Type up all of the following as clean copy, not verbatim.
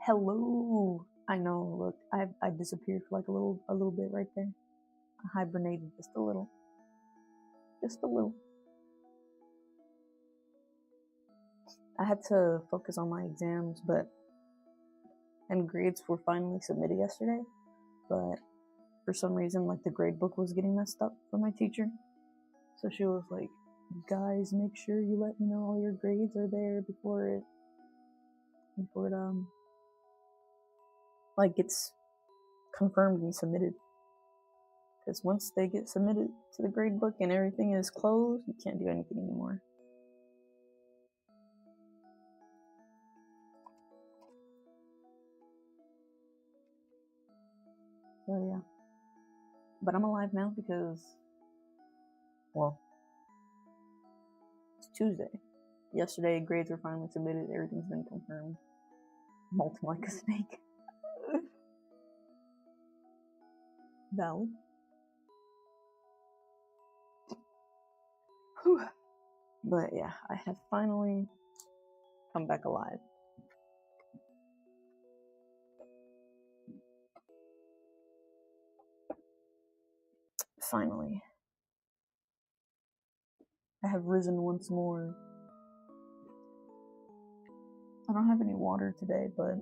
Hello. I know. Look, I disappeared for like a little bit right there. I hibernated just a little, just a little. I had to focus on my exams, and grades were finally submitted yesterday. But for some reason, like the grade book was getting messed up for my teacher, so she was like, "Guys, make sure you let me know all your grades are there before it like gets confirmed and submitted." Because once they get submitted to the grade book and everything is closed, you can't do anything anymore. So yeah. But I'm alive now because, well, it's Tuesday. Yesterday, grades were finally submitted, everything's been confirmed. Molting like a snake. Valid. Whew. But yeah, I have finally come back alive. Finally. I have risen once more. I don't have any water today, but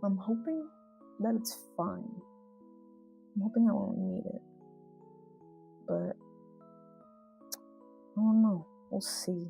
I'm hoping that it's fine. I'm hoping I won't need it. But I don't know. We'll see.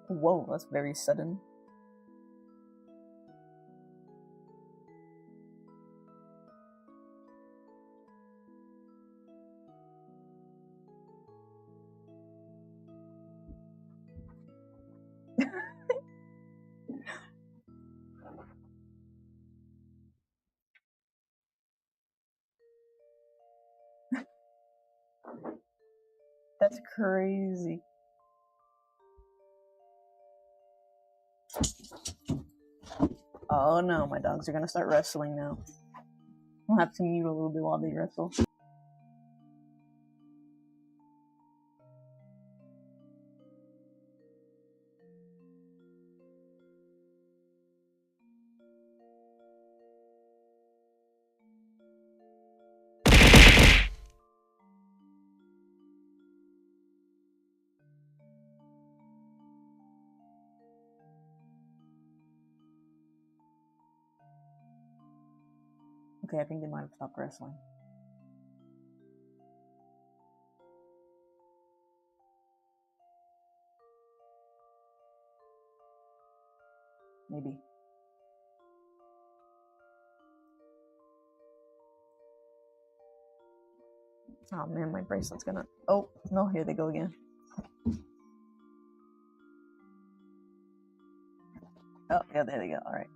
Whoa, that's very sudden. That's crazy. Oh no, my dogs are gonna start wrestling now. I'll have to mute a little bit while they wrestle. Okay, I think they might have stopped wrestling. Maybe. Oh man, my bracelet's gonna... Oh, no, here they go again. Oh, yeah, there they go. Alright.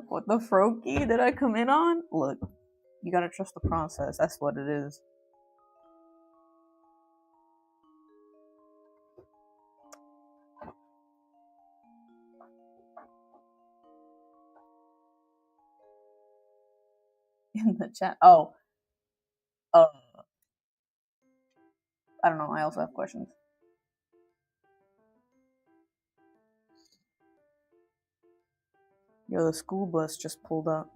What the Froakie did I come in on? Look, you gotta trust the process. That's what it is. In the chat. Oh, uh, I don't know. I also have questions. Yo, the school bus just pulled up.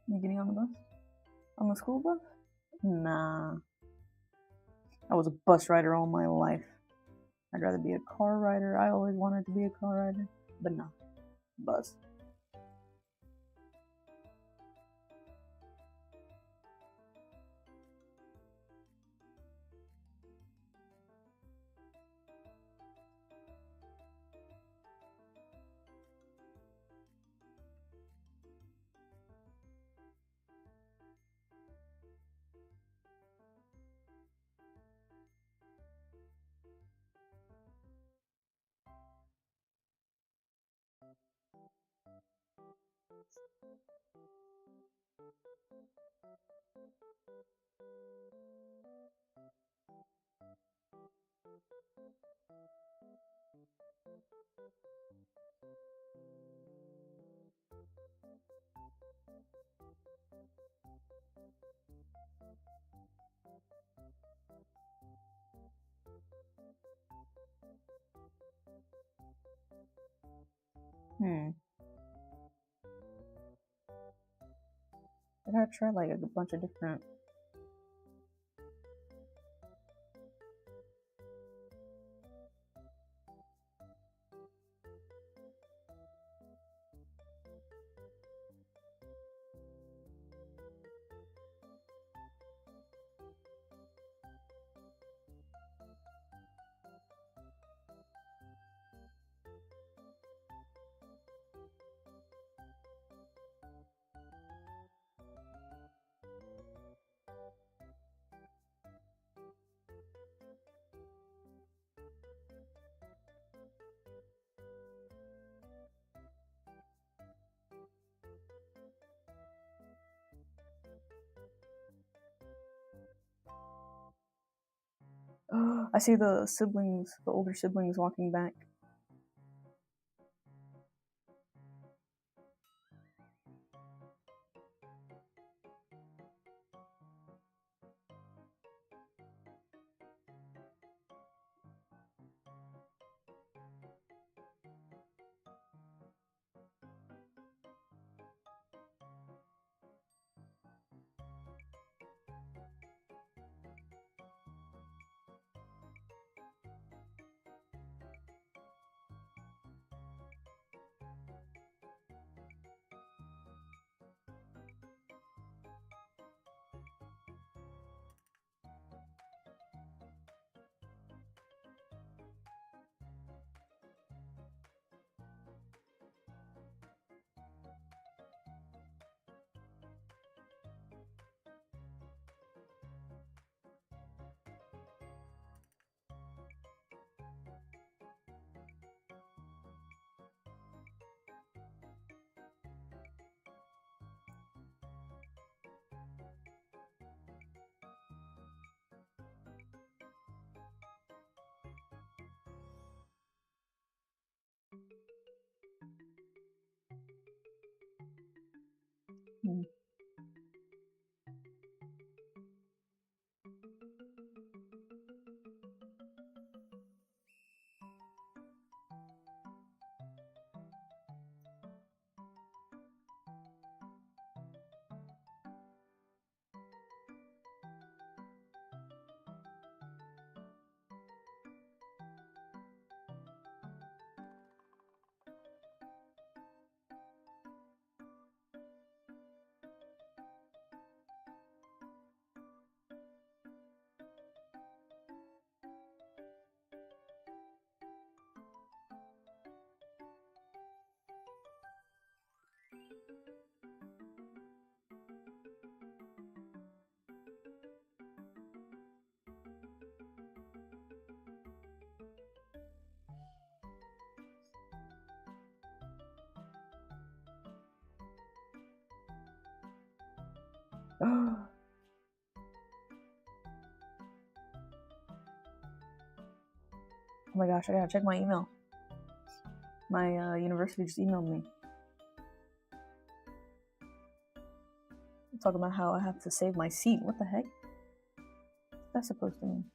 You getting on the bus? On the school bus? Nah. I was a bus rider all my life. I'd rather be a car rider. I always wanted to be a car rider. But no. Bus. I gotta try like a bunch of different. I see the siblings, the older siblings walking back. Hmm. Oh my gosh, I gotta check my email. My university just emailed me. Talk about how I have to save my seat. What the heck? What's that supposed to mean?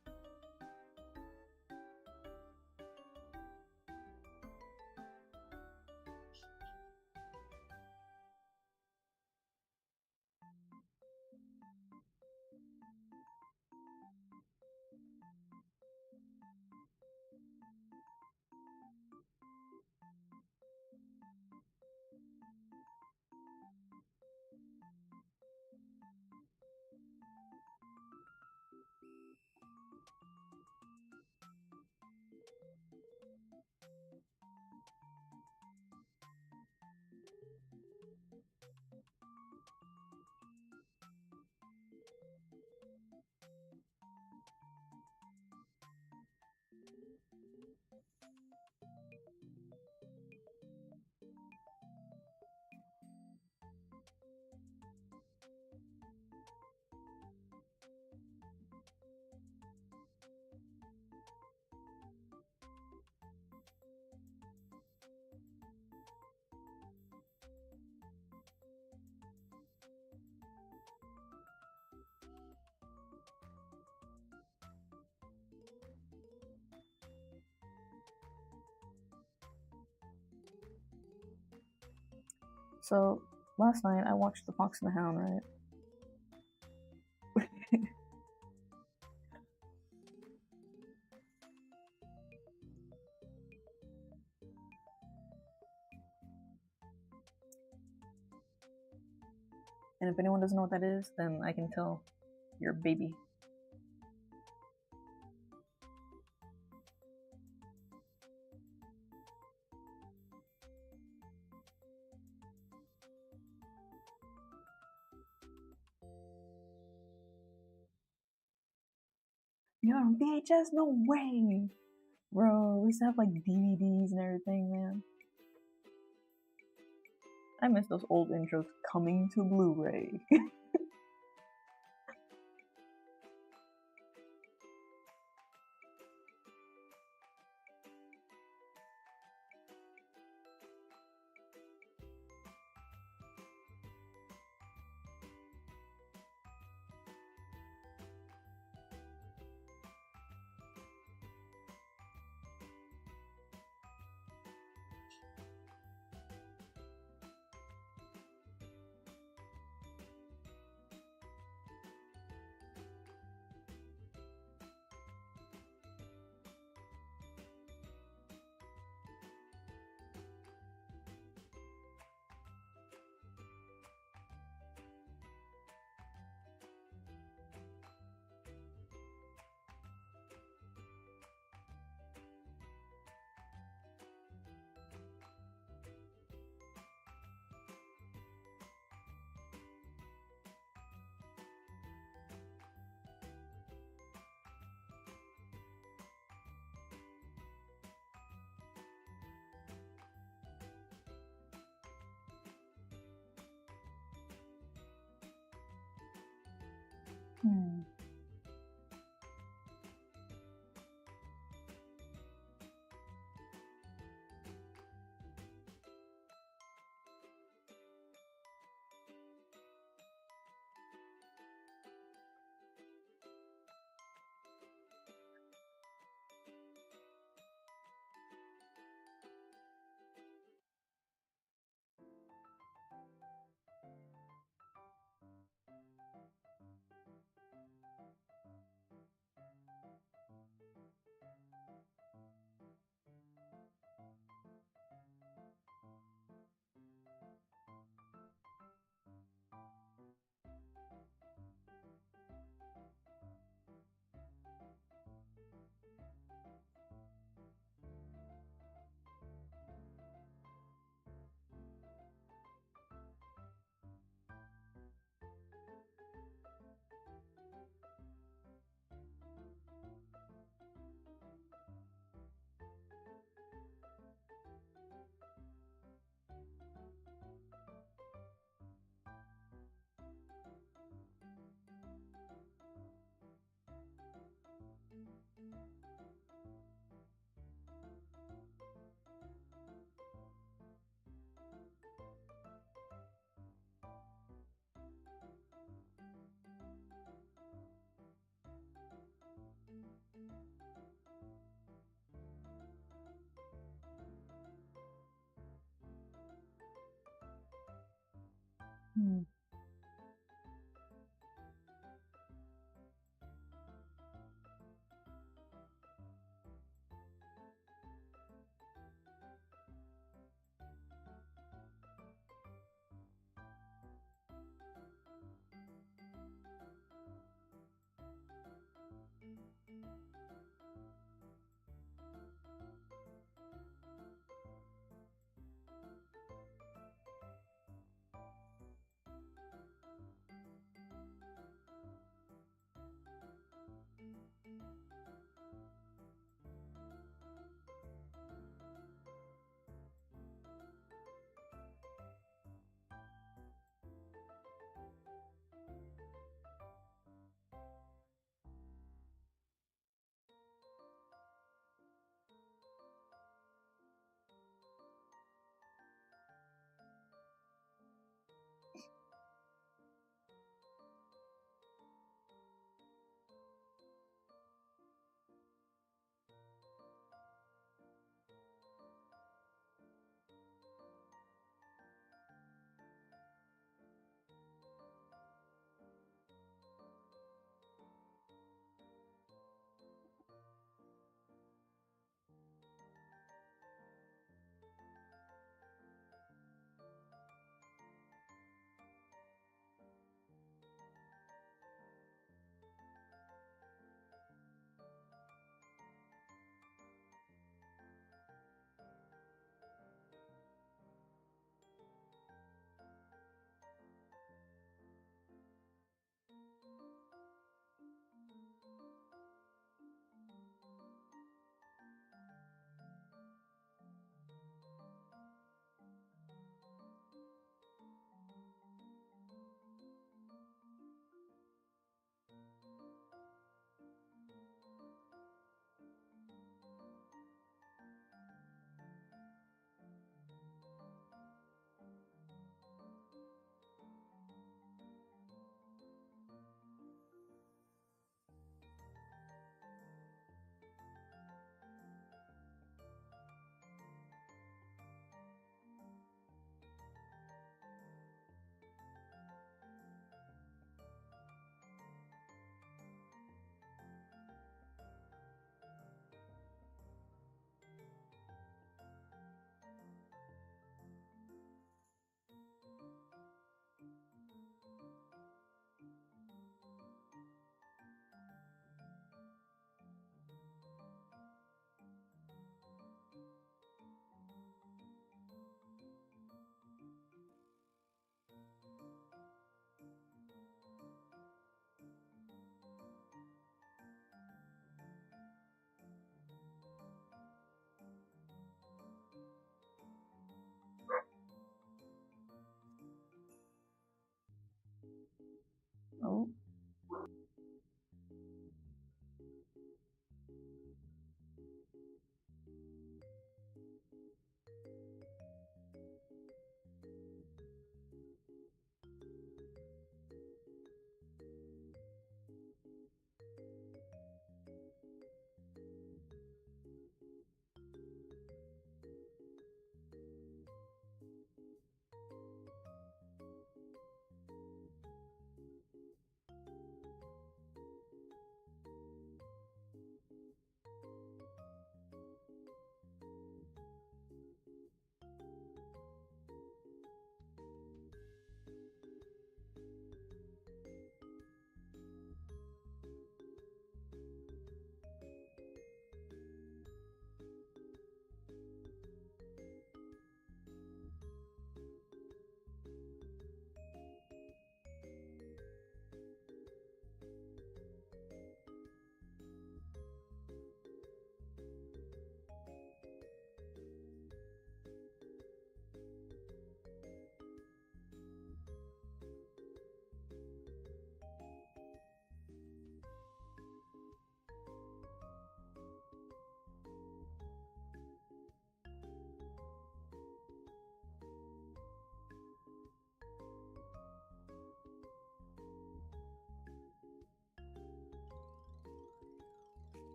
So last night I watched The Fox and the Hound, right? And if anyone doesn't know what that is, then I can tell you're a baby. You're on VHS? No way! Bro, we used to have like DVDs and everything, man. I miss those old intros coming to Blu-ray. Hmm.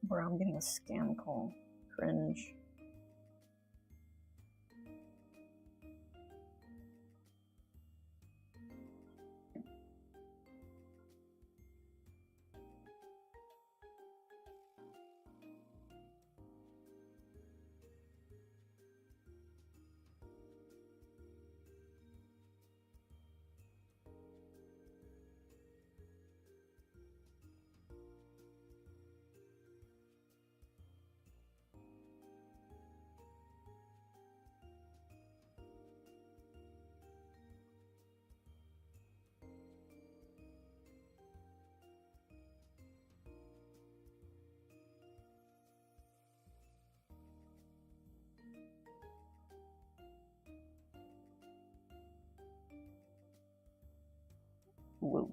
Bro, I'm getting a scam call. Cringe. Whoa.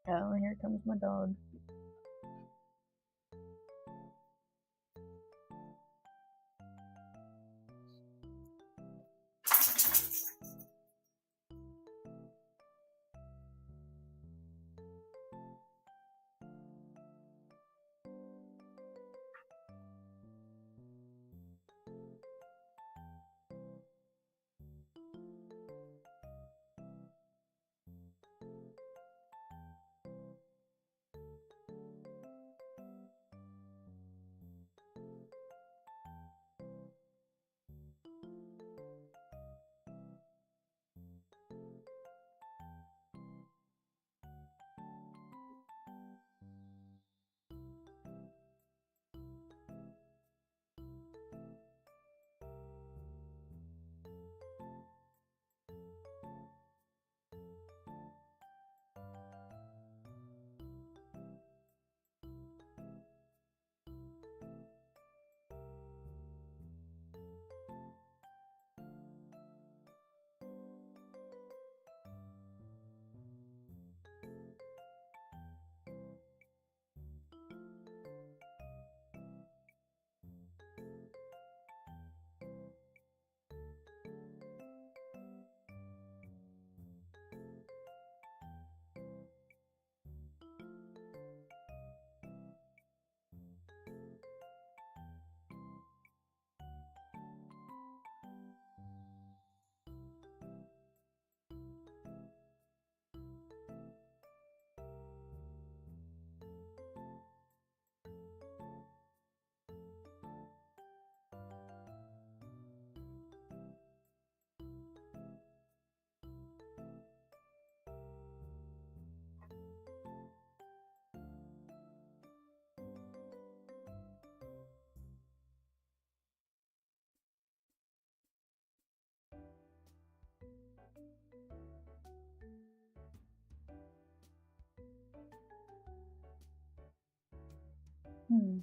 Oh, here comes my dog. Hmm.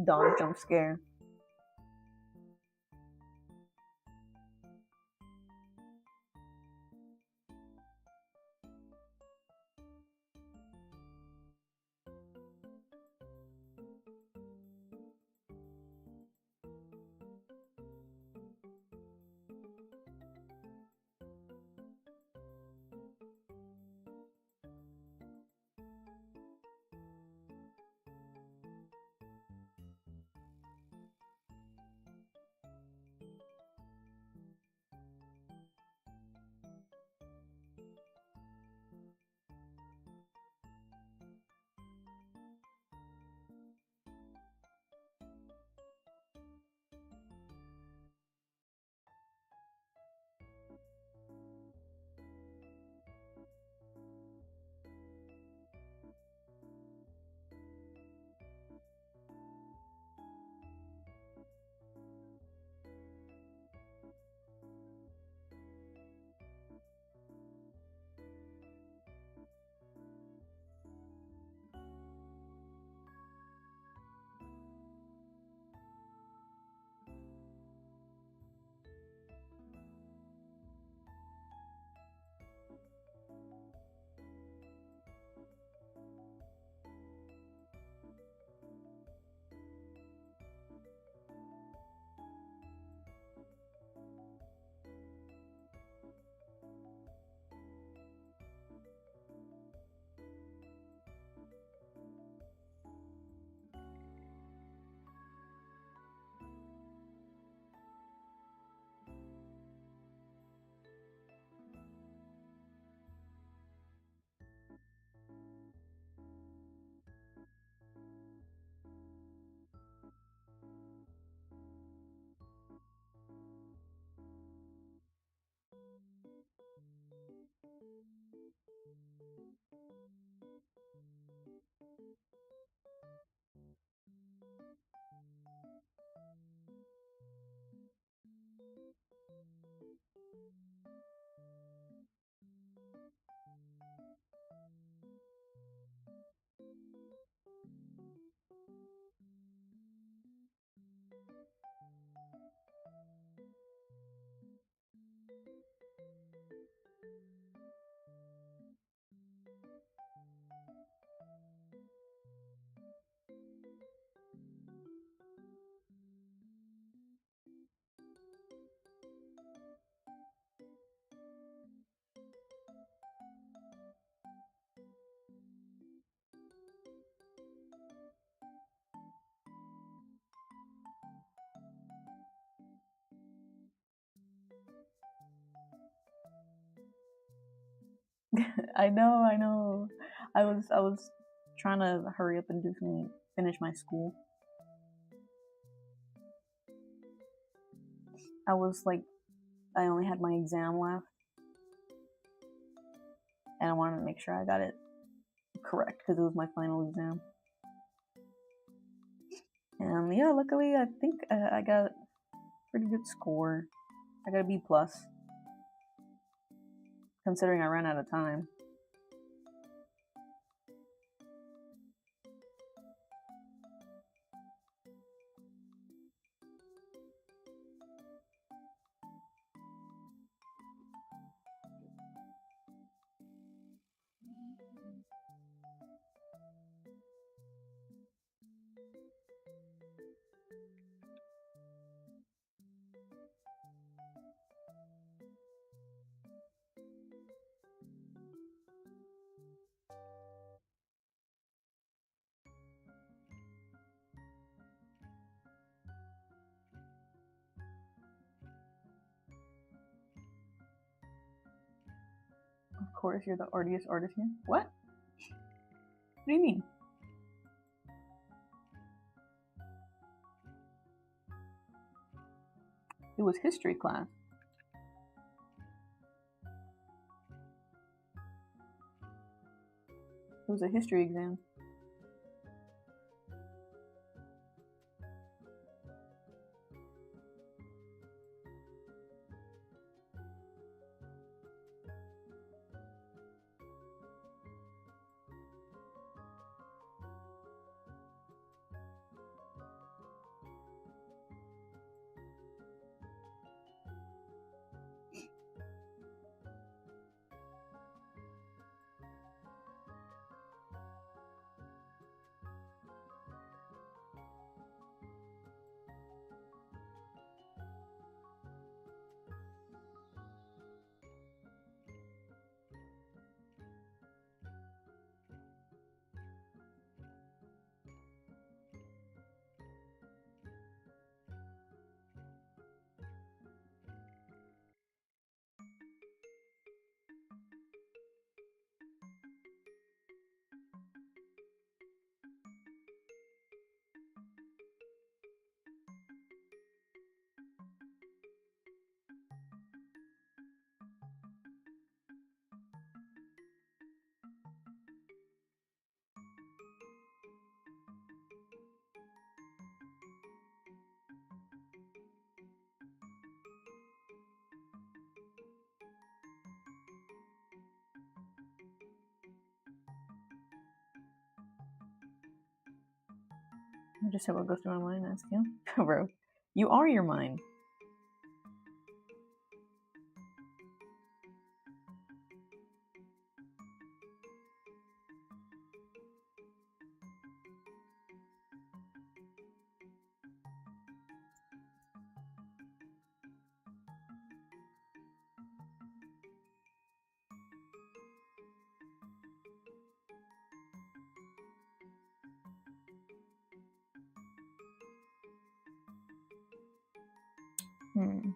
dog jump scare. I know, I know. I was trying to hurry up and finish my school. I was like, I only had my exam left, and I wanted to make sure I got it correct because it was my final exam. And yeah, luckily I think I got a pretty good score. I got a B plus, considering I ran out of time. Of course, you're the artiest artist here. What? What do you mean? It was history class. It was a history exam. I just said what goes through my mind. Ask him, bro. You are your mind. Hmm.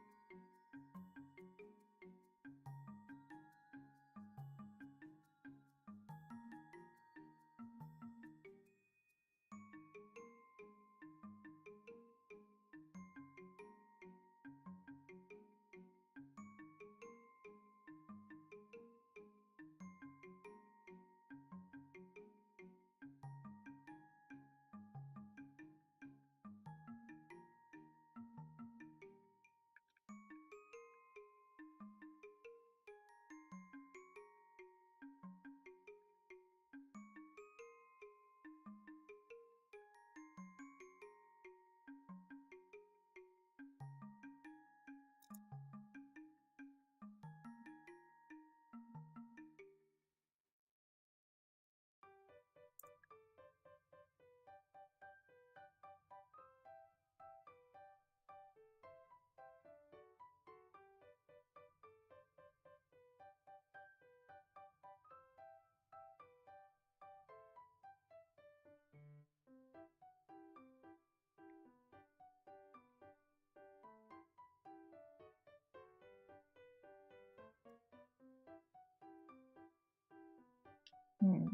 Hmm.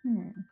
Hmm.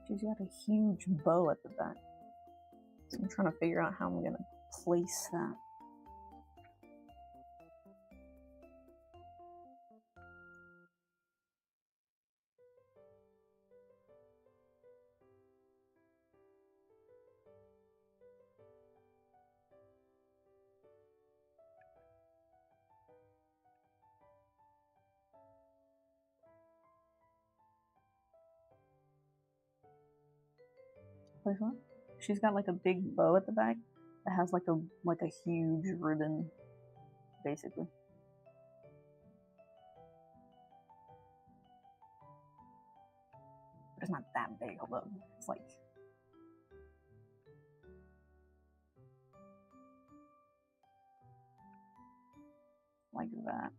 She's got a huge bow at the back. So I'm trying to figure out how I'm gonna place that. Place what? She's got like a big bow at the back that has like a huge ribbon, basically. But it's not that big, hold up. It's like that.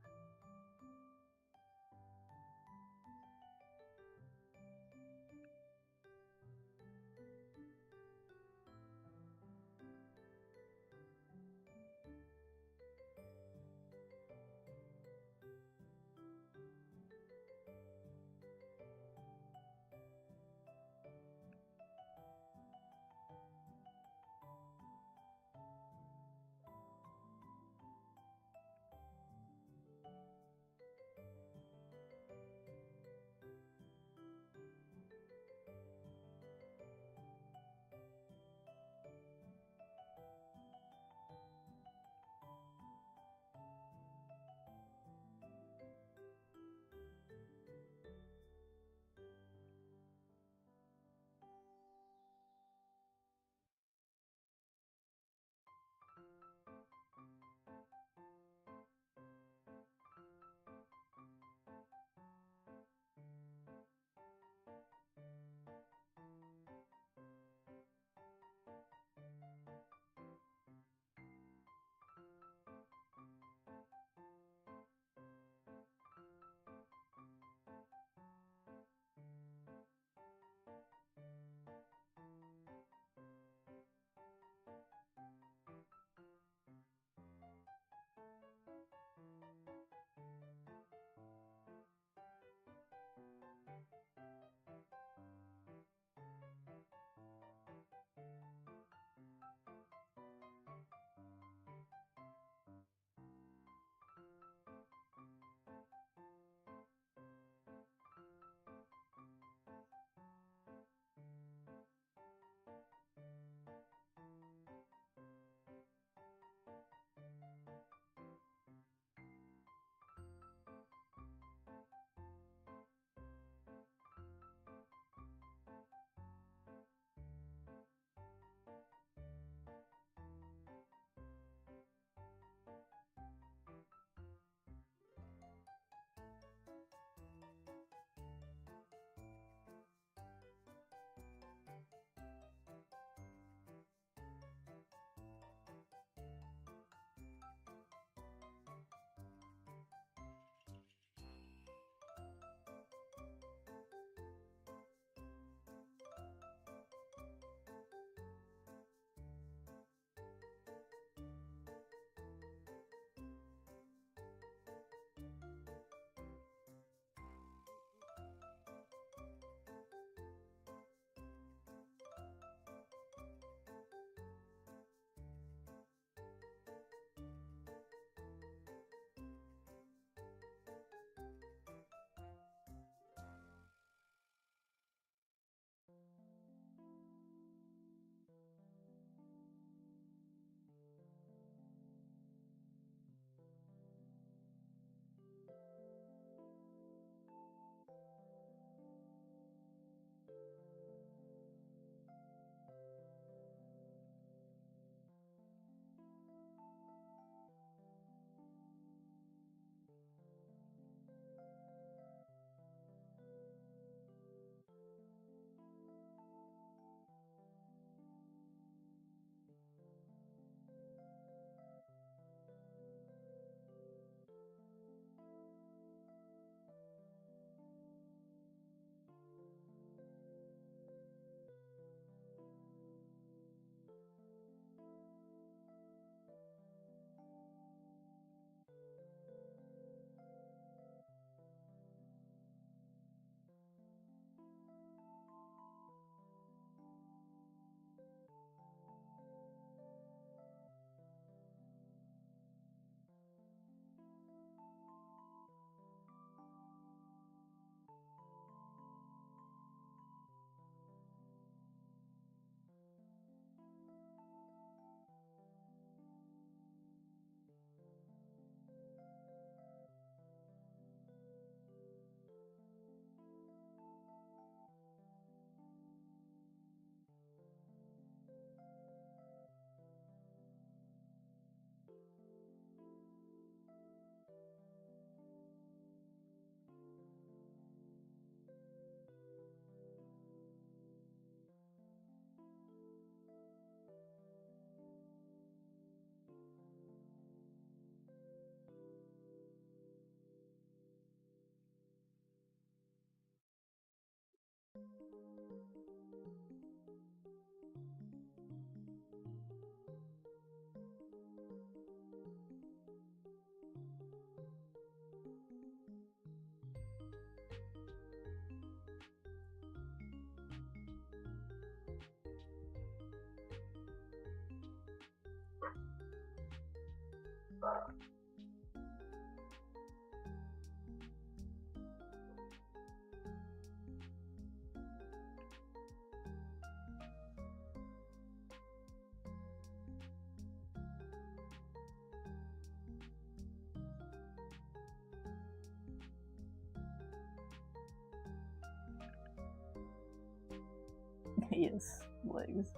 Yes, legs.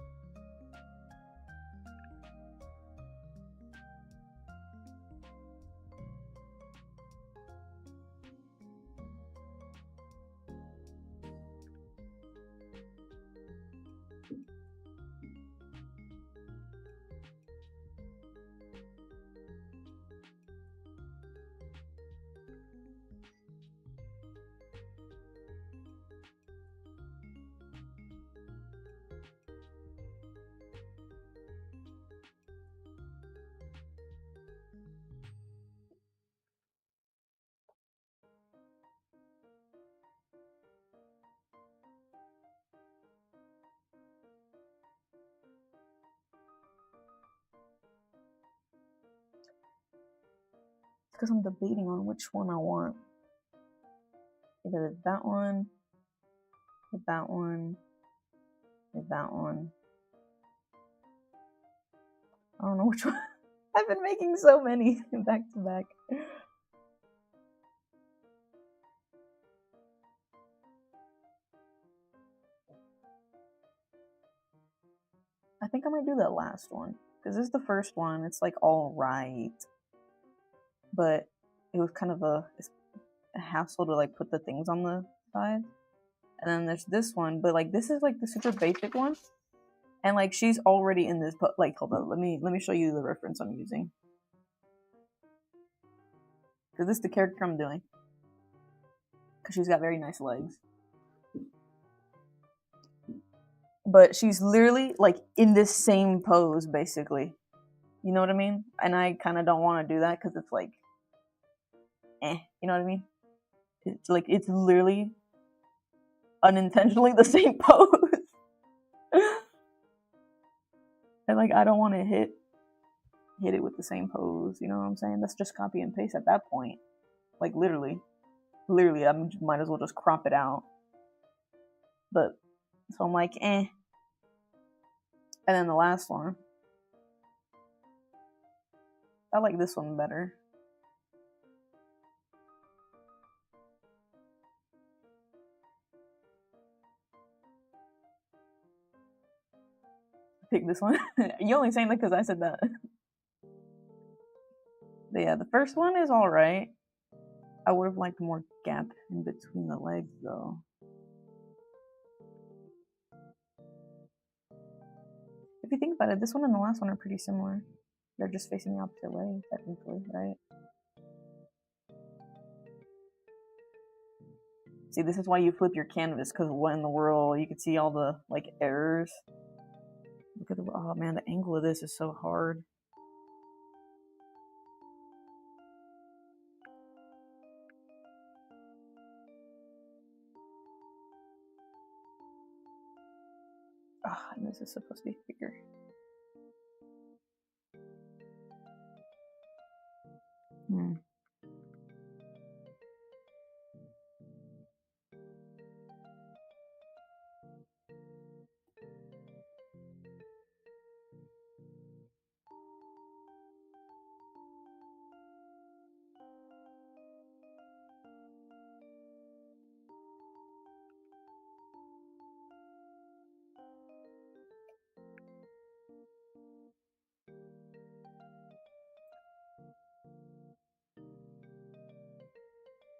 Because I'm debating on which one I want. Either that one, that one, that one. I don't know which one. I've been making so many back to back. I think I might do that last one. Because this is the first one. It's like all right. But it was kind of a hassle to like put the things on the side. And then there's this one. But like this is like the super basic one. And like she's already in this, like hold on, let me show you the reference I'm using. Because this is the character I'm doing. Because she's got very nice legs. But she's literally like in this same pose, basically. You know what I mean? And I kind of don't want to do that because it's like, you know what I mean? It's like it's literally unintentionally the same pose. And like I don't want to hit it with the same pose. You know what I'm saying? That's just copy and paste at that point. Like literally, I might as well just crop it out. But so I'm like, And then the last one, I like this one better. Pick this one. You only saying that because I said that. But yeah, the first one is alright. I would have liked more gap in between the legs though. If you think about it, this one and the last one are pretty similar. They're just facing the opposite way, technically, right? See, this is why you flip your canvas, because what in the world? You can see all the, like, errors. Look at the, oh man, the angle of this is so hard. Ah, and this is supposed to be bigger.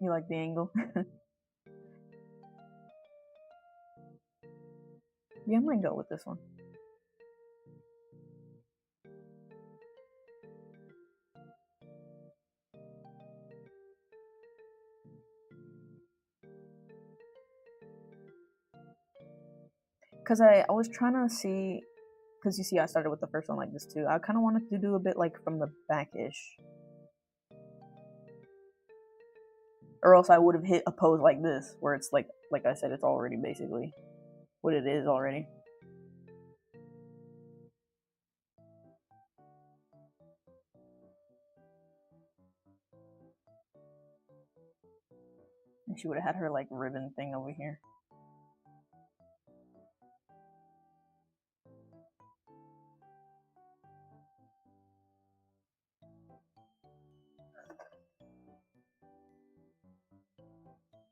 You like the angle? Yeah, I might go with this one. Because I was trying to see, because you see I started with the first one like this too. I kind of wanted to do a bit like from the back-ish. Or else I would have hit a pose like this, where it's like I said, it's already basically what it is already. And she would have had her like ribbon thing over here.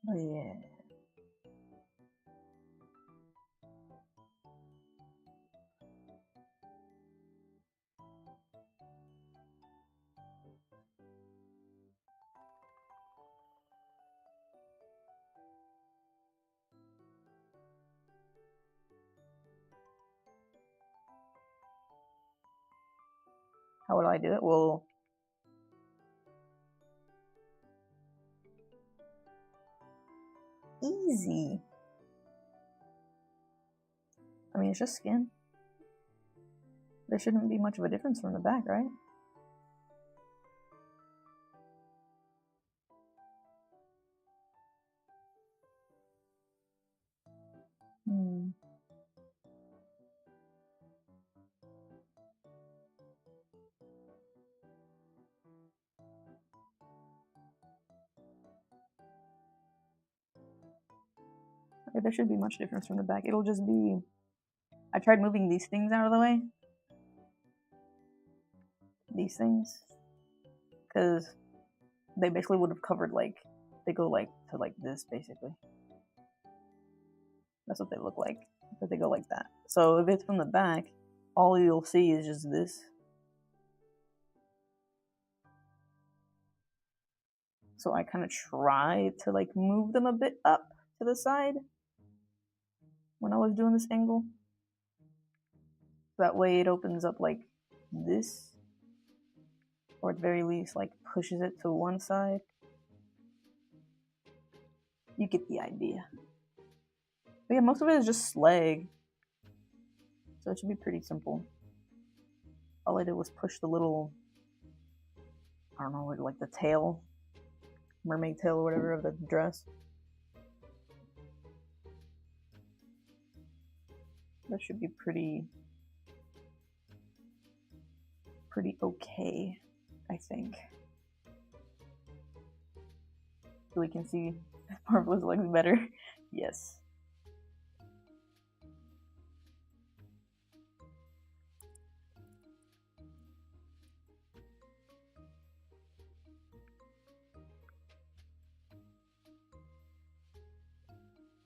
Oh yeah. How would I do it? Well, easy. I mean, it's just skin. There shouldn't be much of a difference from the back, right? Okay, there should be much difference from the back. It'll just be... I tried moving these things out of the way. These things. Because they basically would have covered, like... They go, like, to, like, this, basically. That's what they look like. But they go like that. So if it's from the back, all you'll see is just this. So I kind of try to, like, move them a bit up to the side when I was doing this angle. That way it opens up like this, or at the very least like pushes it to one side. You get the idea. But yeah, most of it is just slag, so it should be pretty simple. All I did was push the little, I don't know, like the tail, mermaid tail or whatever of the dress. That should be pretty okay, I think. So we can see if Marvelous looks better. Yes.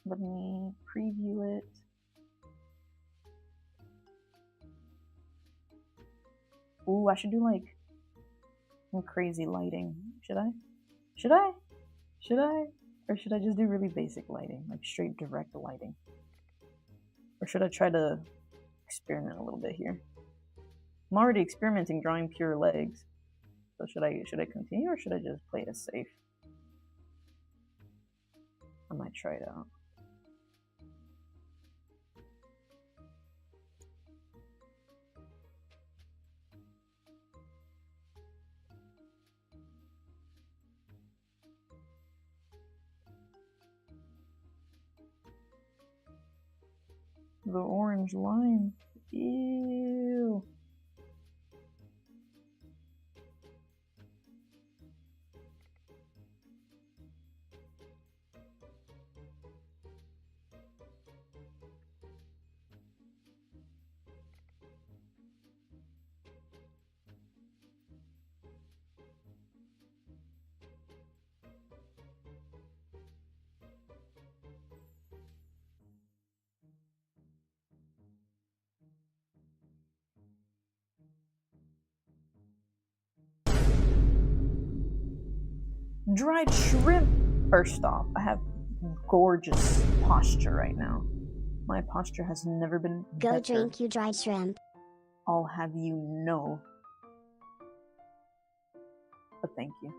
Let me preview it. Ooh, I should do like some crazy lighting. Should I? Should I? Should I? Or should I just do really basic lighting, like straight direct lighting? Or should I try to experiment a little bit here? I'm already experimenting drawing pure legs. So should I continue or should I just play it safe? I might try it out. The orange line. Ew. Dried shrimp. First off, I have gorgeous posture right now. My posture has never been better. Go drink, you dried shrimp. I'll have you know. But thank you.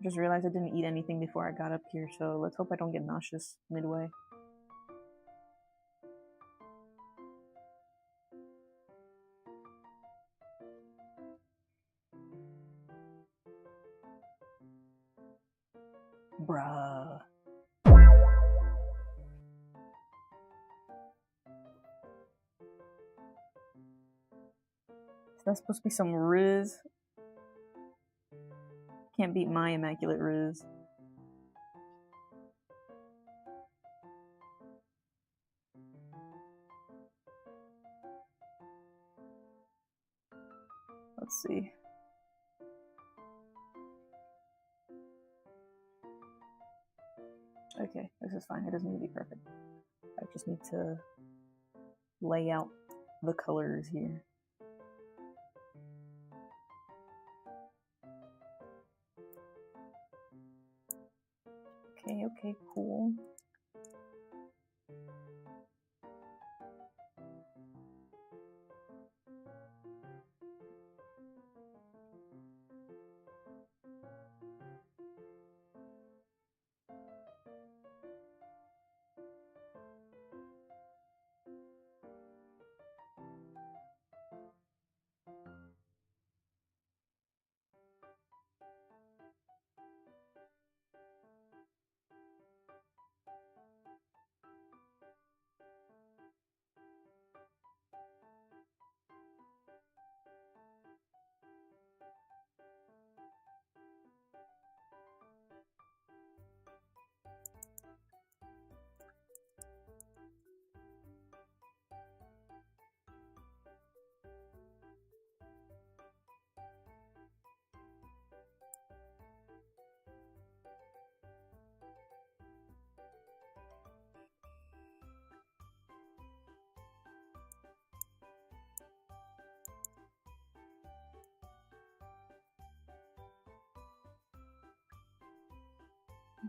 Just realized I didn't eat anything before I got up here, so let's hope I don't get nauseous midway. Bruh. Is that supposed to be some Riz? Can't beat my immaculate Riz. Let's see. Okay, this is fine. It doesn't need to be perfect. I just need to lay out the colors here. Okay, cool.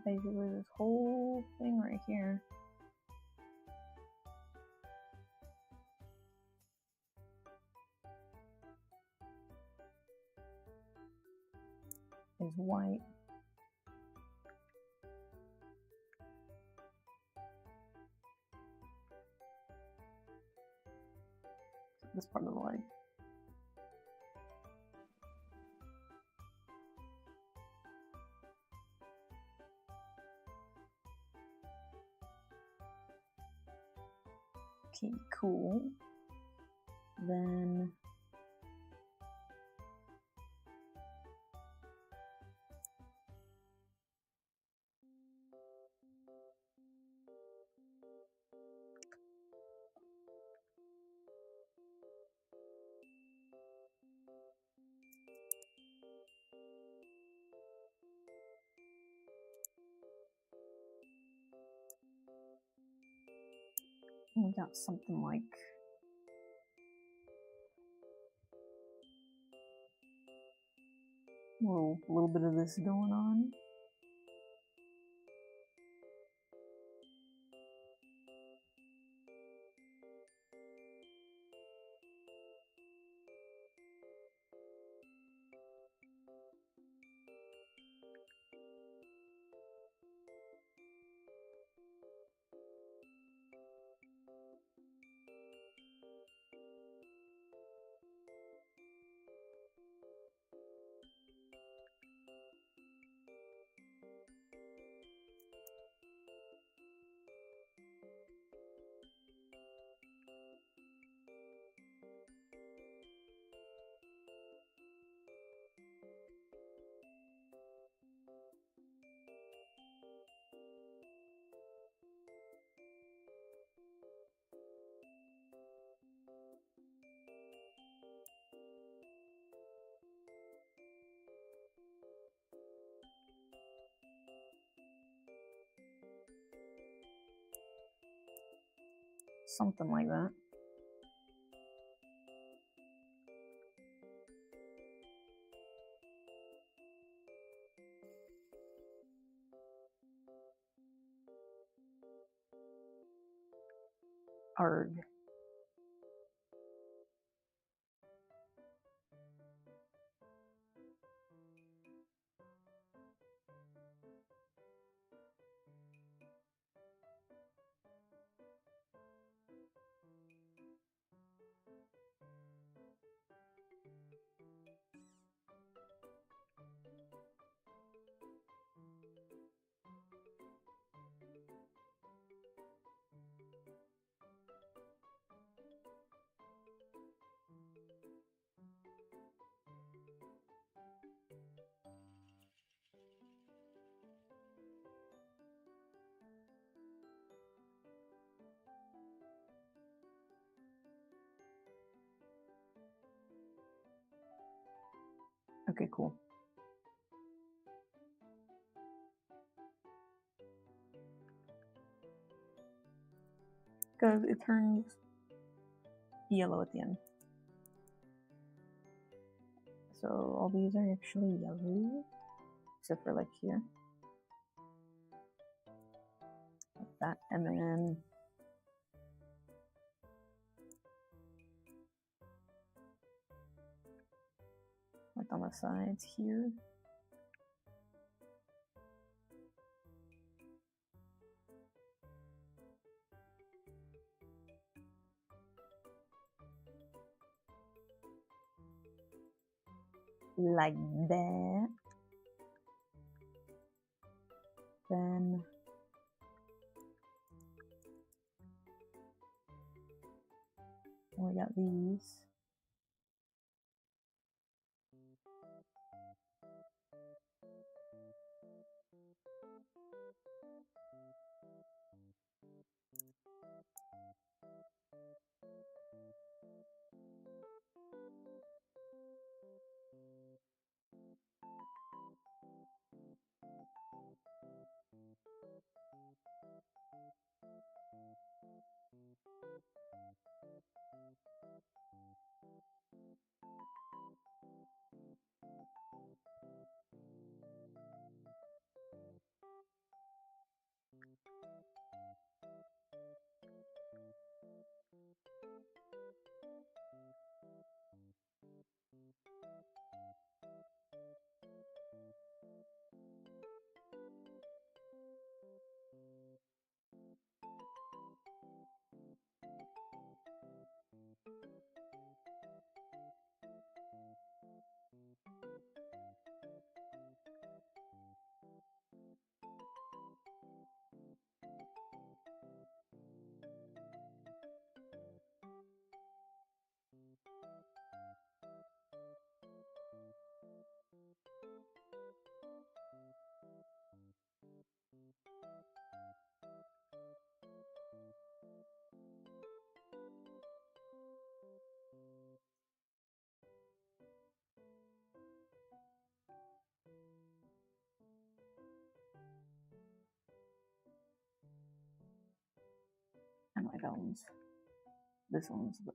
Basically this whole thing right here. Is white. This part of the leg. Okay, cool. Then we got something like a little bit of this going on. Something like that. Arg. Okay, cool. Because it turns yellow at the end. So all these are actually yellow, except for like here. like that. And then like on the sides here. Like that. Then we got these. And like that one's, this one's the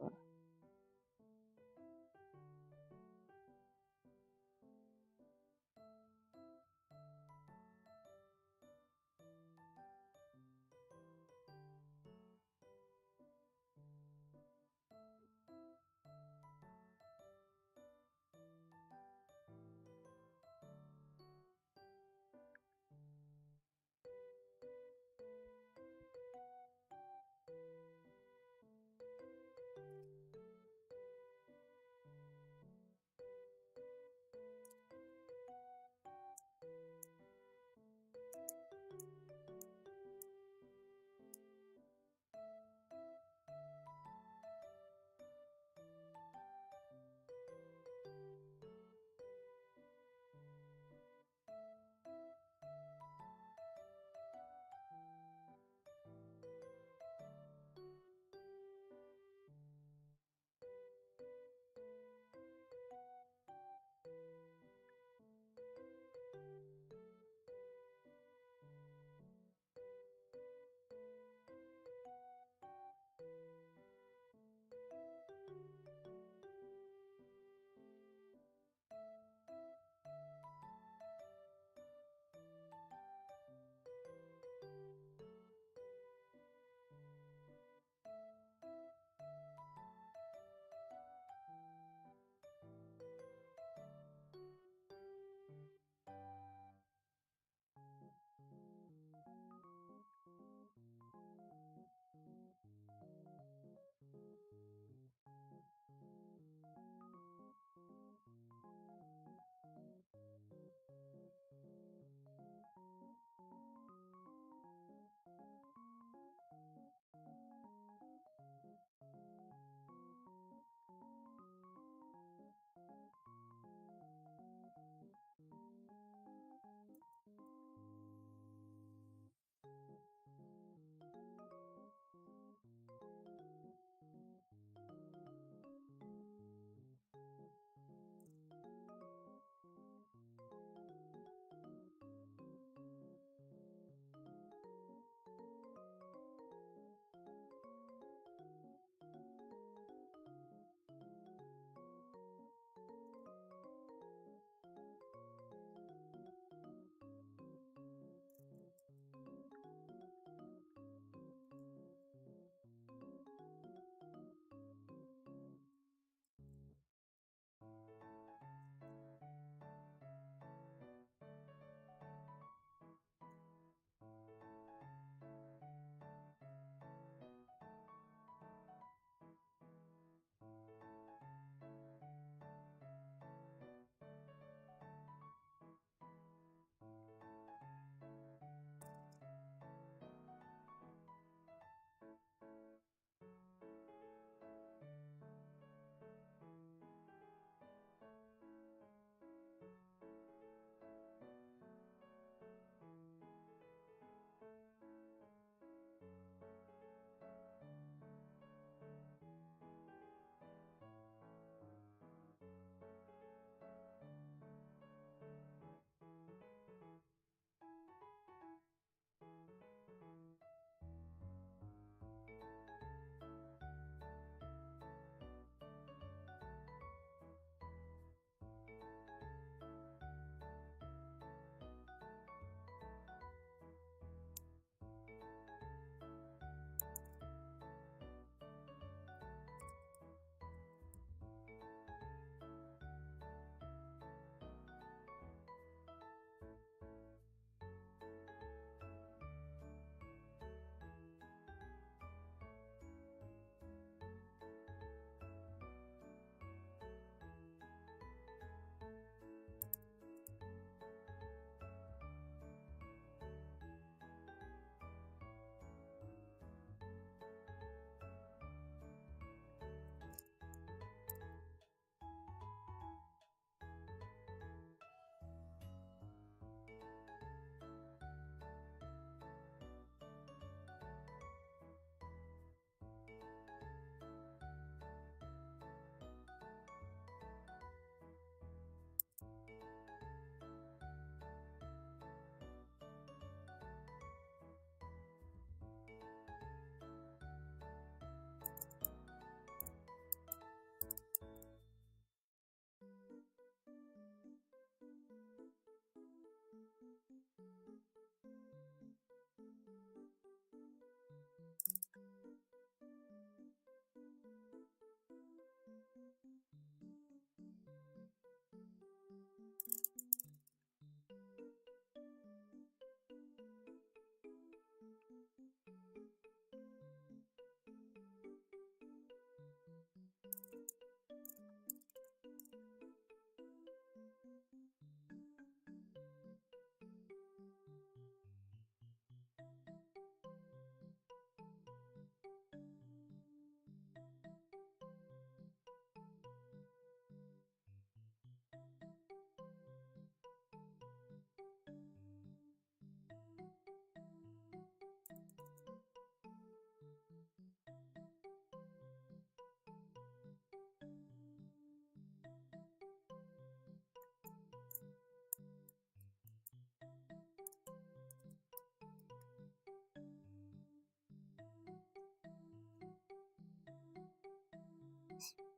Peace.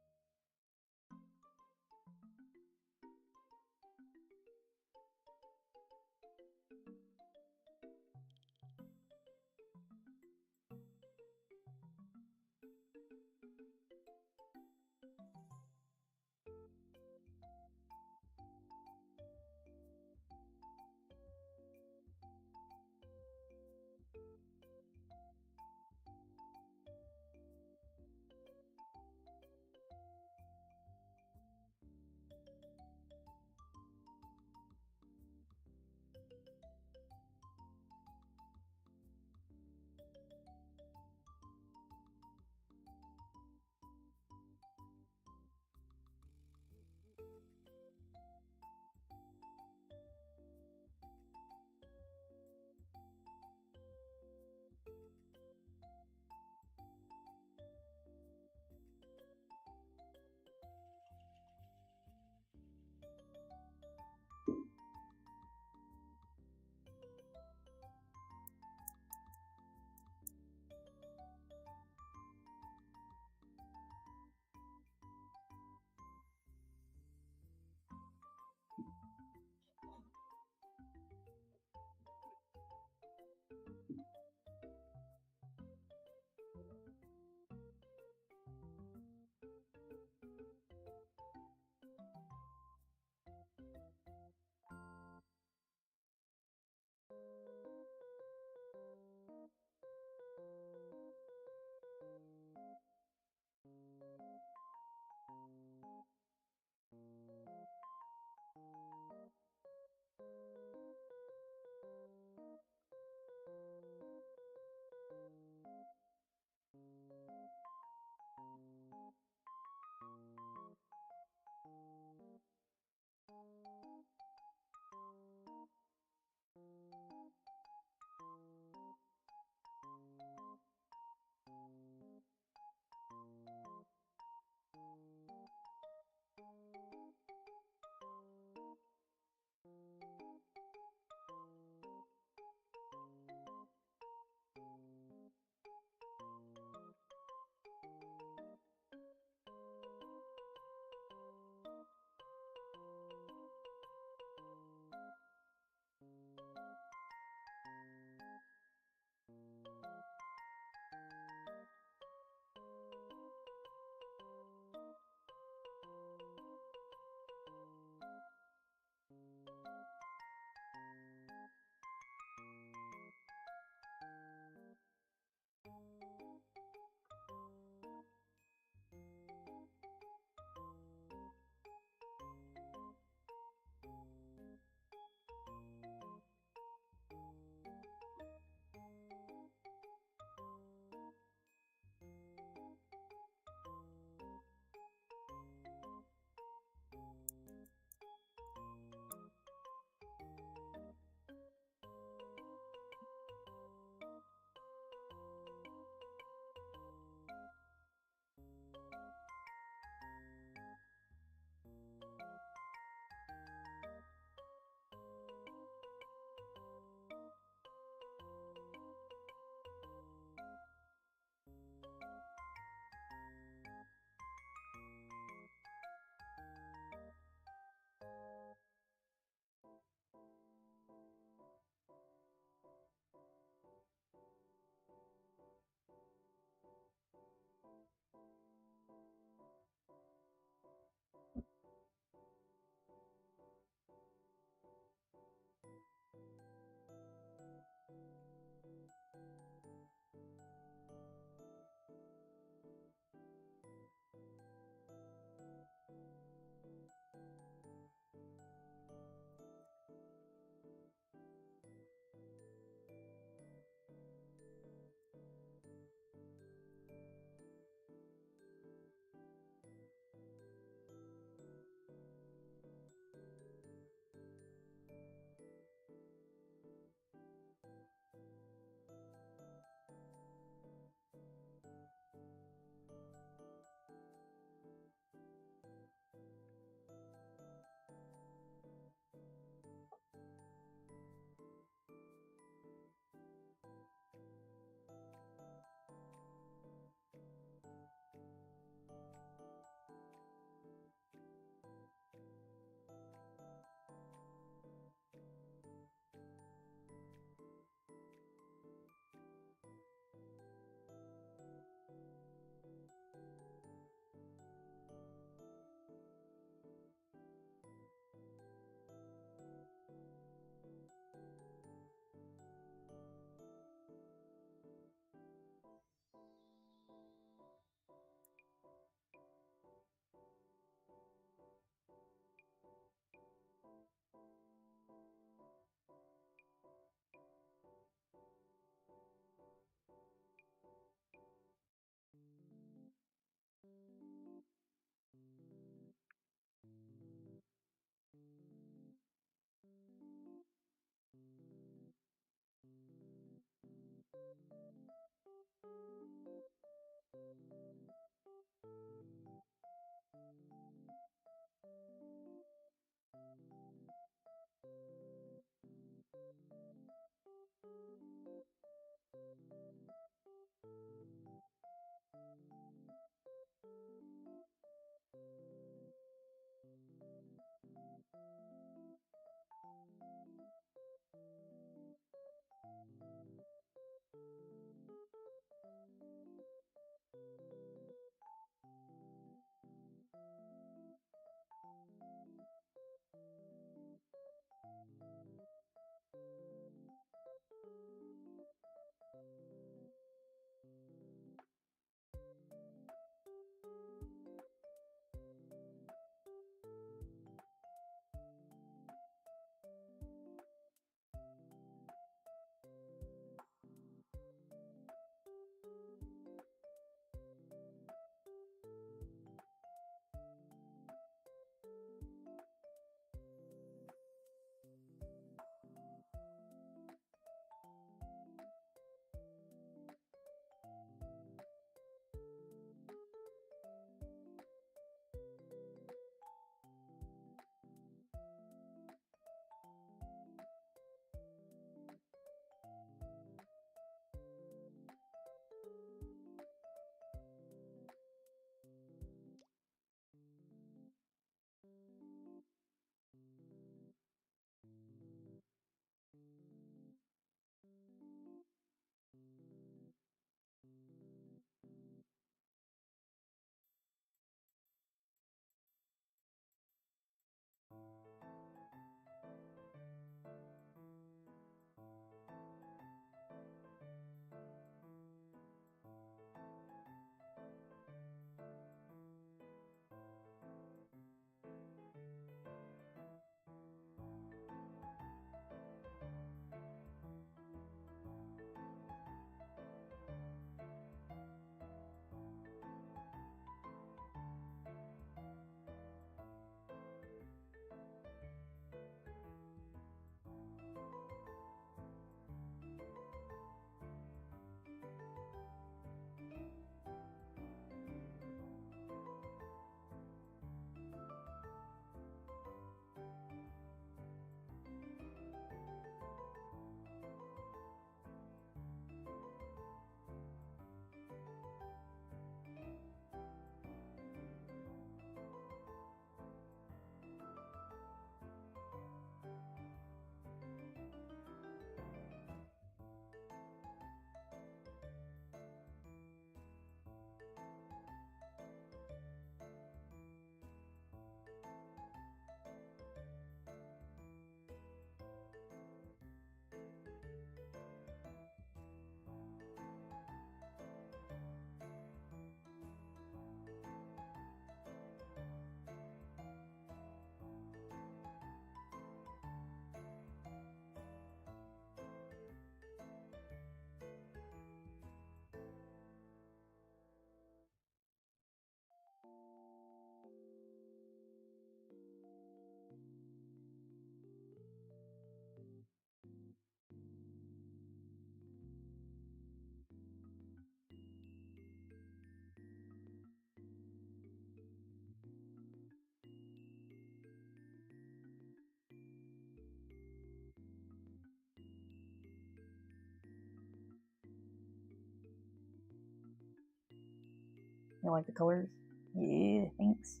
You like the colors? Yeah, thanks.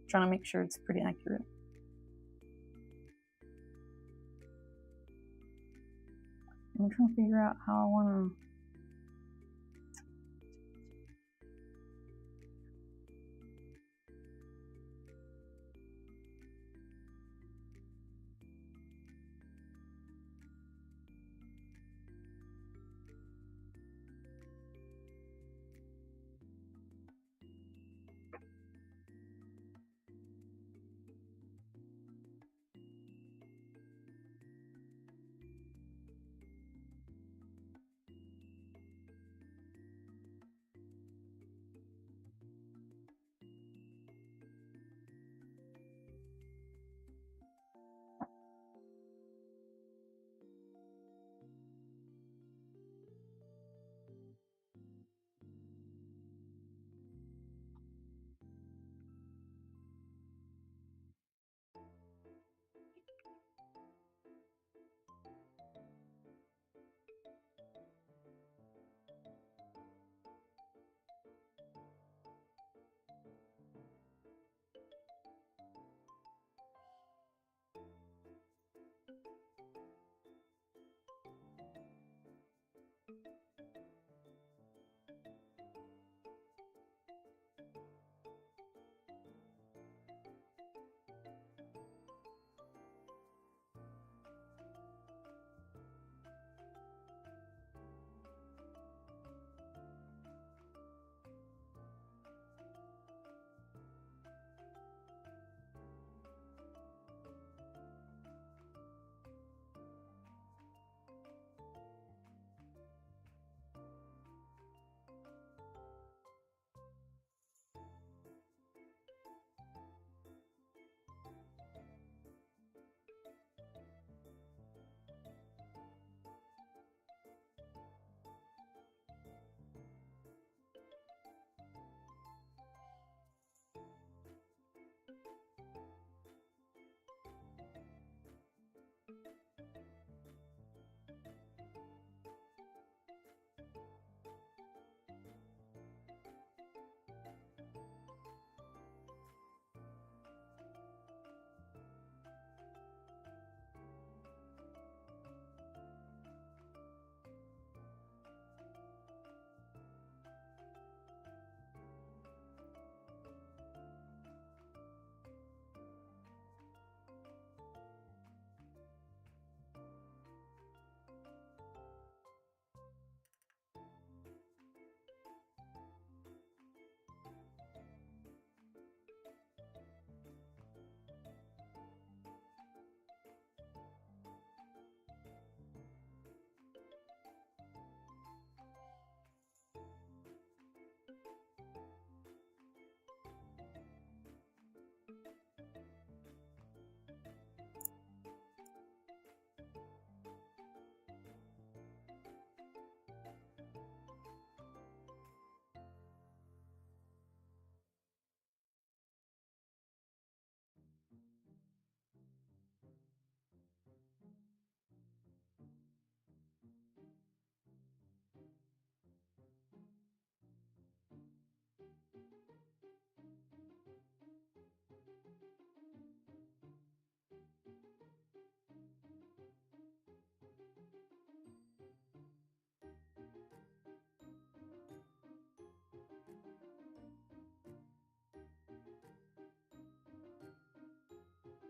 Trying to make sure it's pretty accurate. I'm trying to figure out how I want to.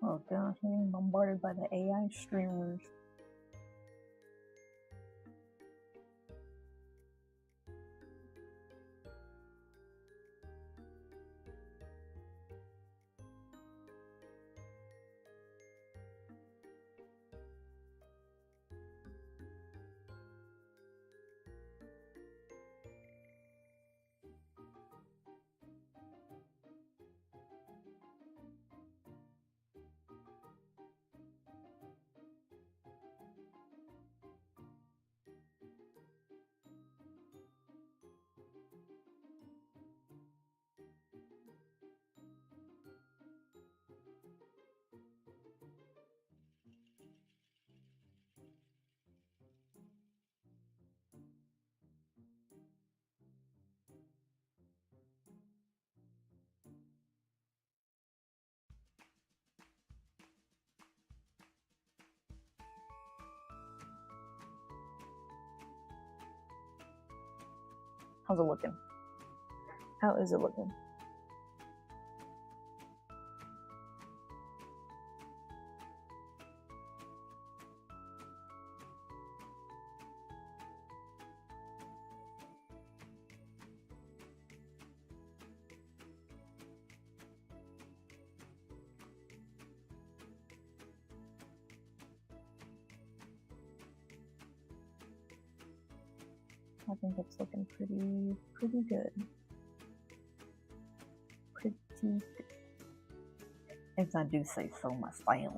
Oh gosh, I'm getting bombarded by the AI streamers. How's it looking? How is it looking? I think it's looking pretty good. Pretty good. If I do say so myself.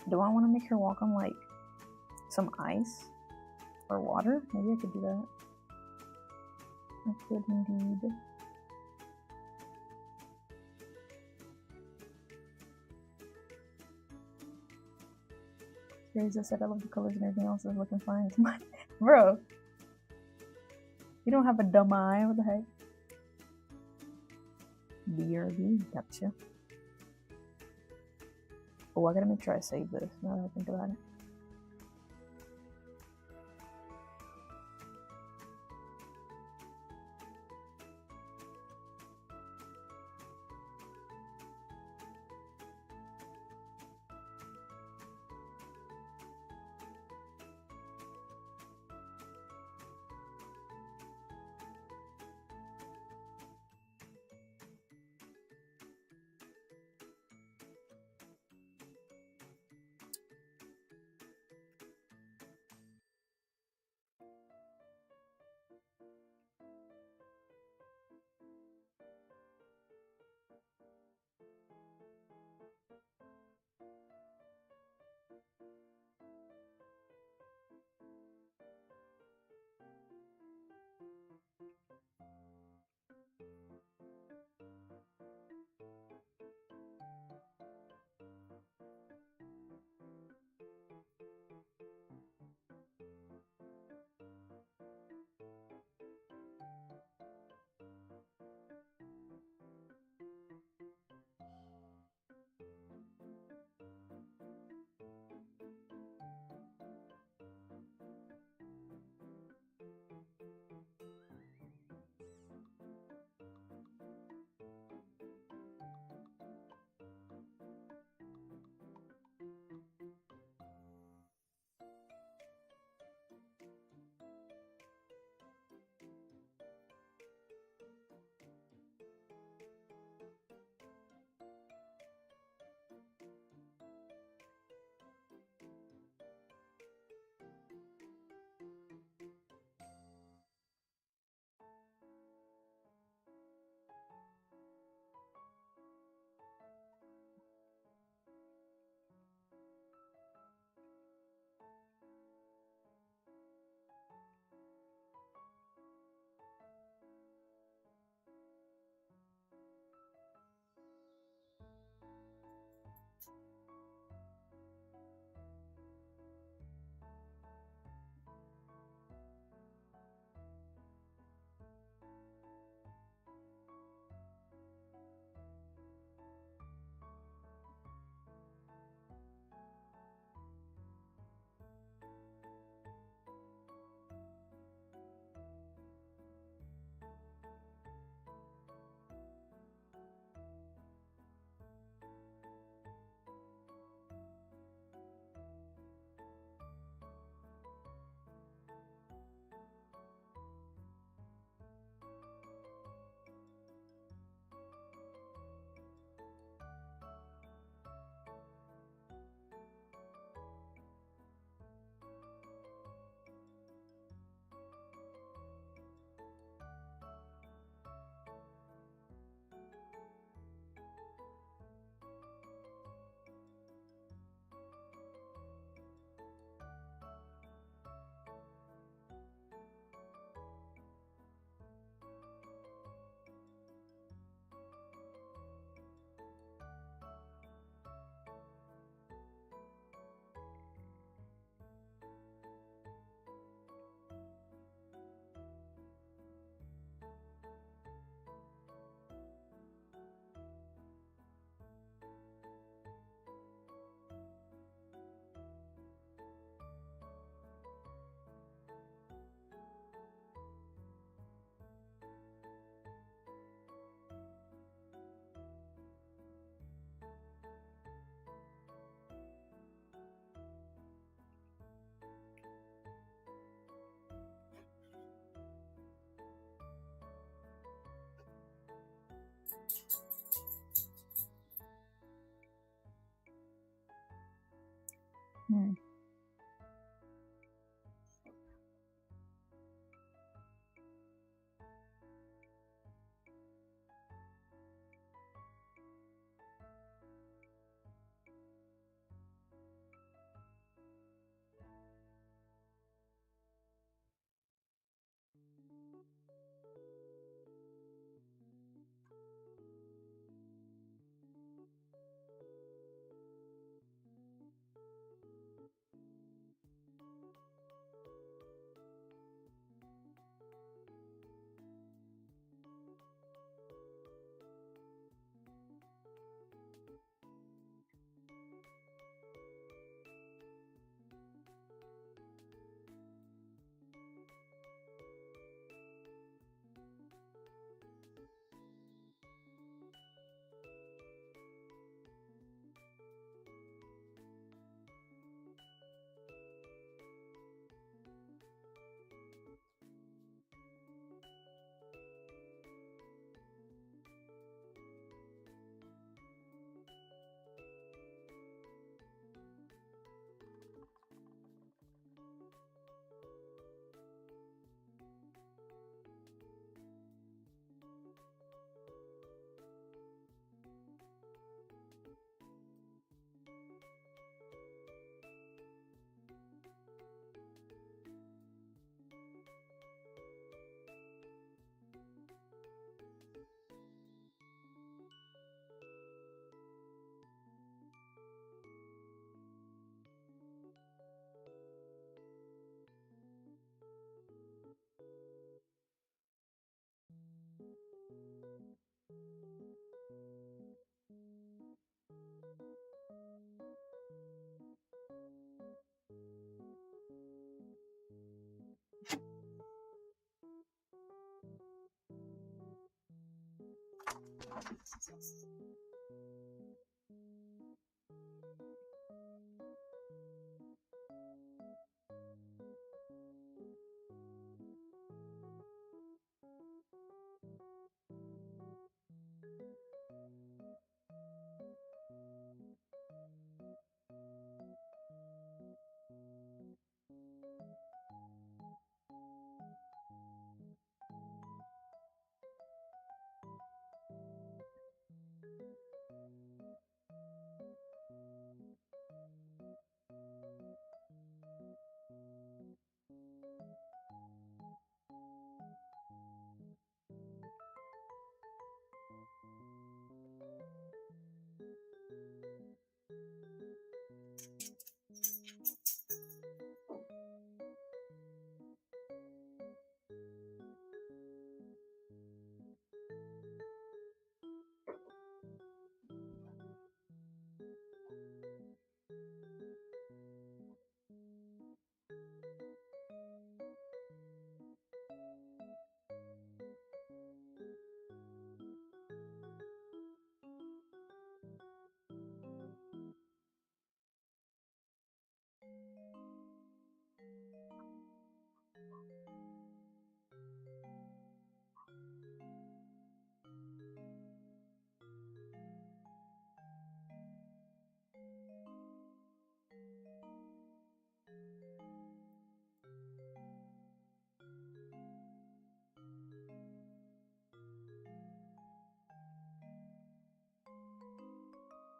Do I want to make her walk on like some ice or water? Maybe I could do that. I could indeed. Teresa said I love the colors and everything else is looking fine. Bro, you don't have a dumb eye. What the heck? BRB, gotcha. Oh, I gotta make sure I save this now that I think about it. Hmm.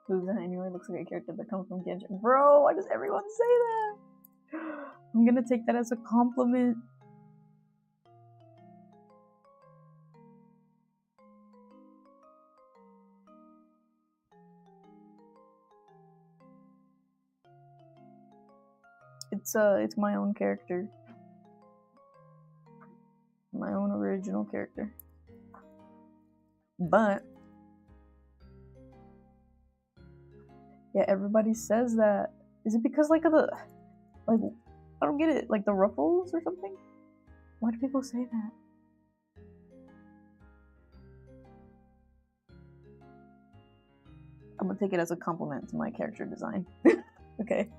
Who's that anyway? Looks like a character that comes from Genshin. Bro, why does everyone say that? I'm gonna take that as a compliment. It's my own character. My own original character. But yeah, everybody says that. Is it because like of the like I don't get it, like the ruffles or something? Why do people say that? I'm gonna take it as a compliment to my character design. Okay.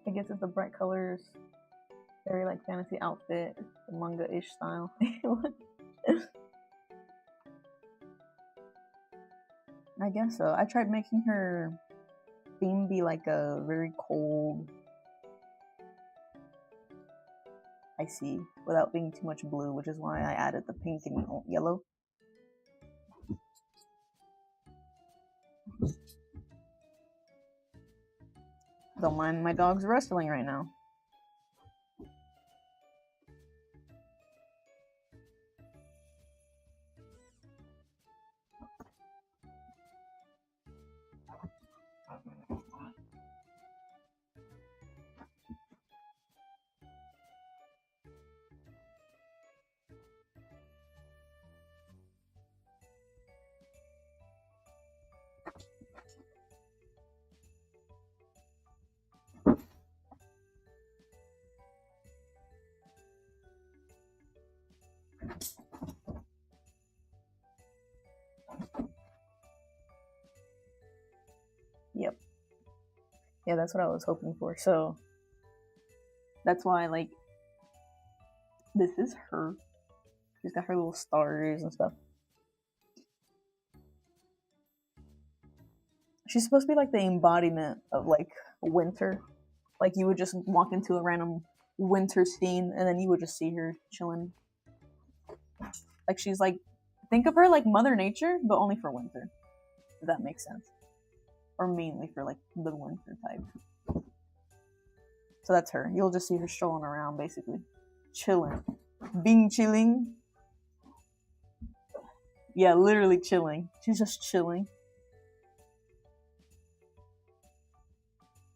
I guess it's the bright colors, very like fantasy outfit, manga-ish style. I guess so. I tried making her theme be like a very cold, icy, without being too much blue, which is why I added the pink and yellow. Don't mind my dogs wrestling right now. Yep. Yeah, that's what I was hoping for. So that's why, like, this is her. She's got her little stars and stuff. She's supposed to be like the embodiment of like winter. Like you would just walk into a random winter scene and then you would just see her chilling. Like she's like, think of her like Mother Nature, but only for winter. If that makes sense. Or mainly for like the winter type. So that's her. You'll just see her strolling around basically. Chilling. Being chilling. Yeah, literally chilling. She's just chilling.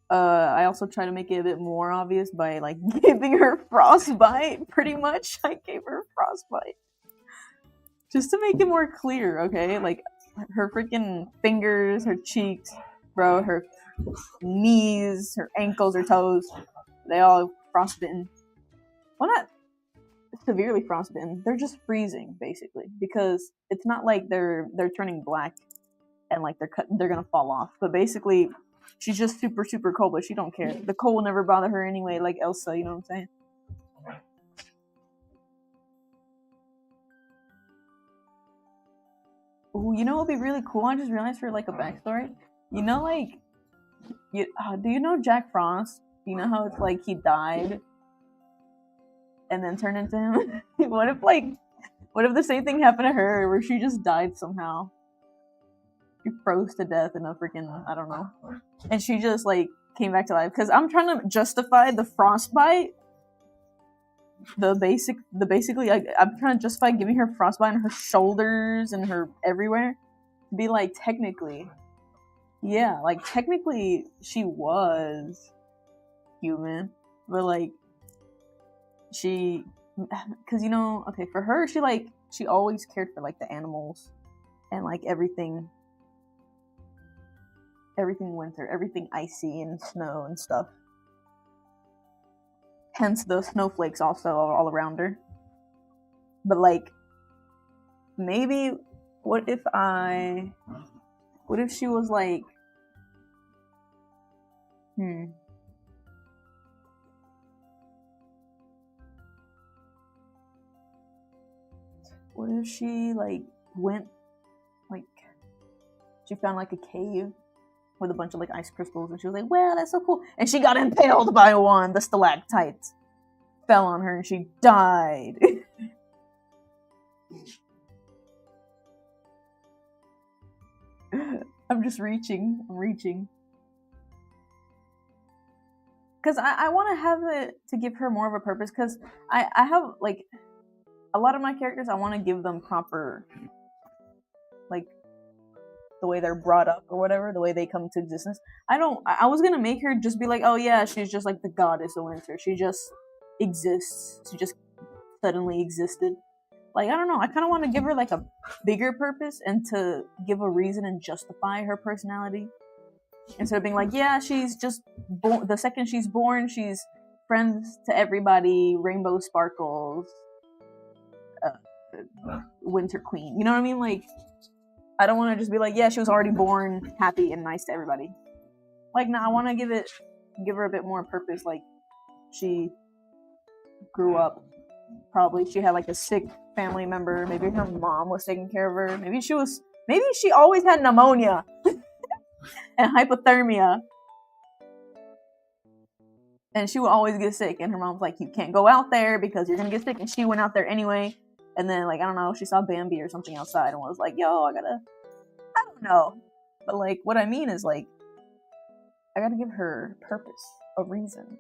I also try to make it a bit more obvious by like giving her frostbite. Pretty much, I gave her frostbite just to make it more clear. Okay, like her freaking fingers, her cheeks, bro, her knees, her ankles, her toes—they all frostbitten. Well, not severely frostbitten. They're just freezing basically because it's not like they're turning black and like they're gonna fall off. But basically, she's just super, super cold, but she don't care. The cold will never bother her anyway, like Elsa, you know what I'm saying? Ooh, you know what would be really cool? I just realized for like a backstory. You know, like, do you know Jack Frost? You know how it's like he died and then turned into him? what if the same thing happened to her where she just died somehow? She froze to death in a freaking, I don't know. And she just like came back to life. Because I'm trying to justify the frostbite. Basically, I'm trying to justify giving her frostbite on her shoulders and her everywhere. To be like, technically, yeah, like technically she was human. But like, because you know, okay, for her, she always cared for like the animals and like everything winter, everything icy and snow and stuff. Hence the snowflakes also all around her. But like, maybe, what if she was like, what if she like went, like, she found like a cave with a bunch of like ice crystals and she was like, wow, that's so cool, and she got impaled by one. The stalactites fell on her and she died. I'm reaching because I want to have it to give her more of a purpose, because I have like a lot of my characters, I want to give them proper, like, the way they're brought up or whatever, the way they come to existence. I was gonna make her just be like, oh yeah, she's just like the goddess of winter. She just exists. She just suddenly existed. Like, I don't know. I kind of want to give her like a bigger purpose and to give a reason and justify her personality. Instead of being like, yeah, she's just born. The second she's born, she's friends to everybody, rainbow sparkles, Winter Queen. You know what I mean? Like, I don't want to just be like, yeah, she was already born happy and nice to everybody. Like, no, I want to give her a bit more purpose. Like, she grew up, probably she had like a sick family member. Maybe her mom was taking care of her. Maybe she always had pneumonia and hypothermia. And she would always get sick, and her mom's like, you can't go out there because you're gonna get sick. And she went out there anyway. And then, like, I don't know, she saw Bambi or something outside and was like, yo, I don't know. But, like, what I mean is, like, I gotta give her purpose, a reason.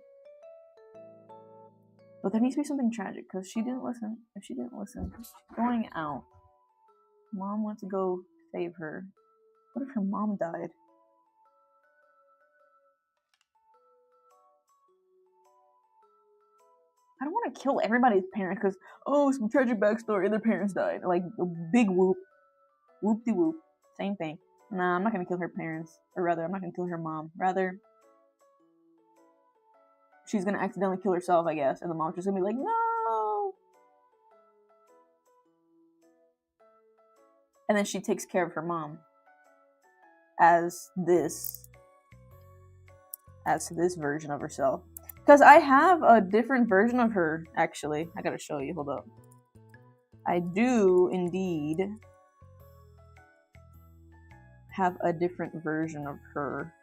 But there needs to be something tragic, because she didn't listen. If she didn't listen, going out. Mom went to go save her. What if her mom died? I don't want to kill everybody's parents because, oh, some tragic backstory, their parents died. Like, a big whoop. Whoop-de-whoop. Same thing. Nah, I'm not going to kill her parents. Or rather, I'm not going to kill her mom. Rather, she's going to accidentally kill herself, I guess. And the mom's just going to be like, no! And then she takes care of her mom. As this version of herself. Because I have a different version of her, actually. I gotta show you, hold up. I do, indeed, have a different version of her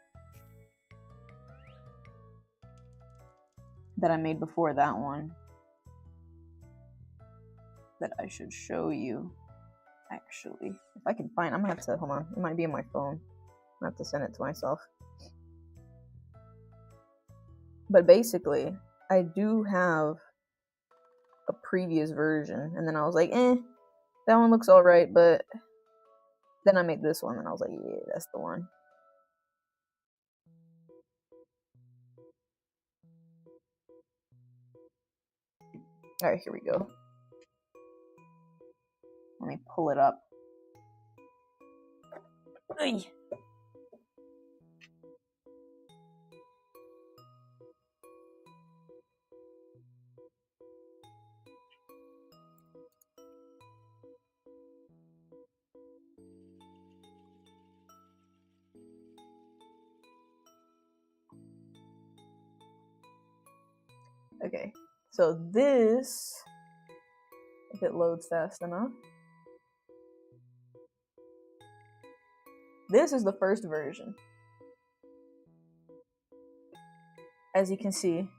that I made before that one. That I should show you, actually. If I can find, I'm gonna have to, hold on. It might be in my phone. I'm gonna have to send it to myself. But basically, I do have a previous version, and then I was like, that one looks alright, but then I made this one, and I was like, yeah, that's the one. Alright, here we go. Let me pull it up. Ay. Okay, so this, if it loads fast enough, this is the first version. As you can see.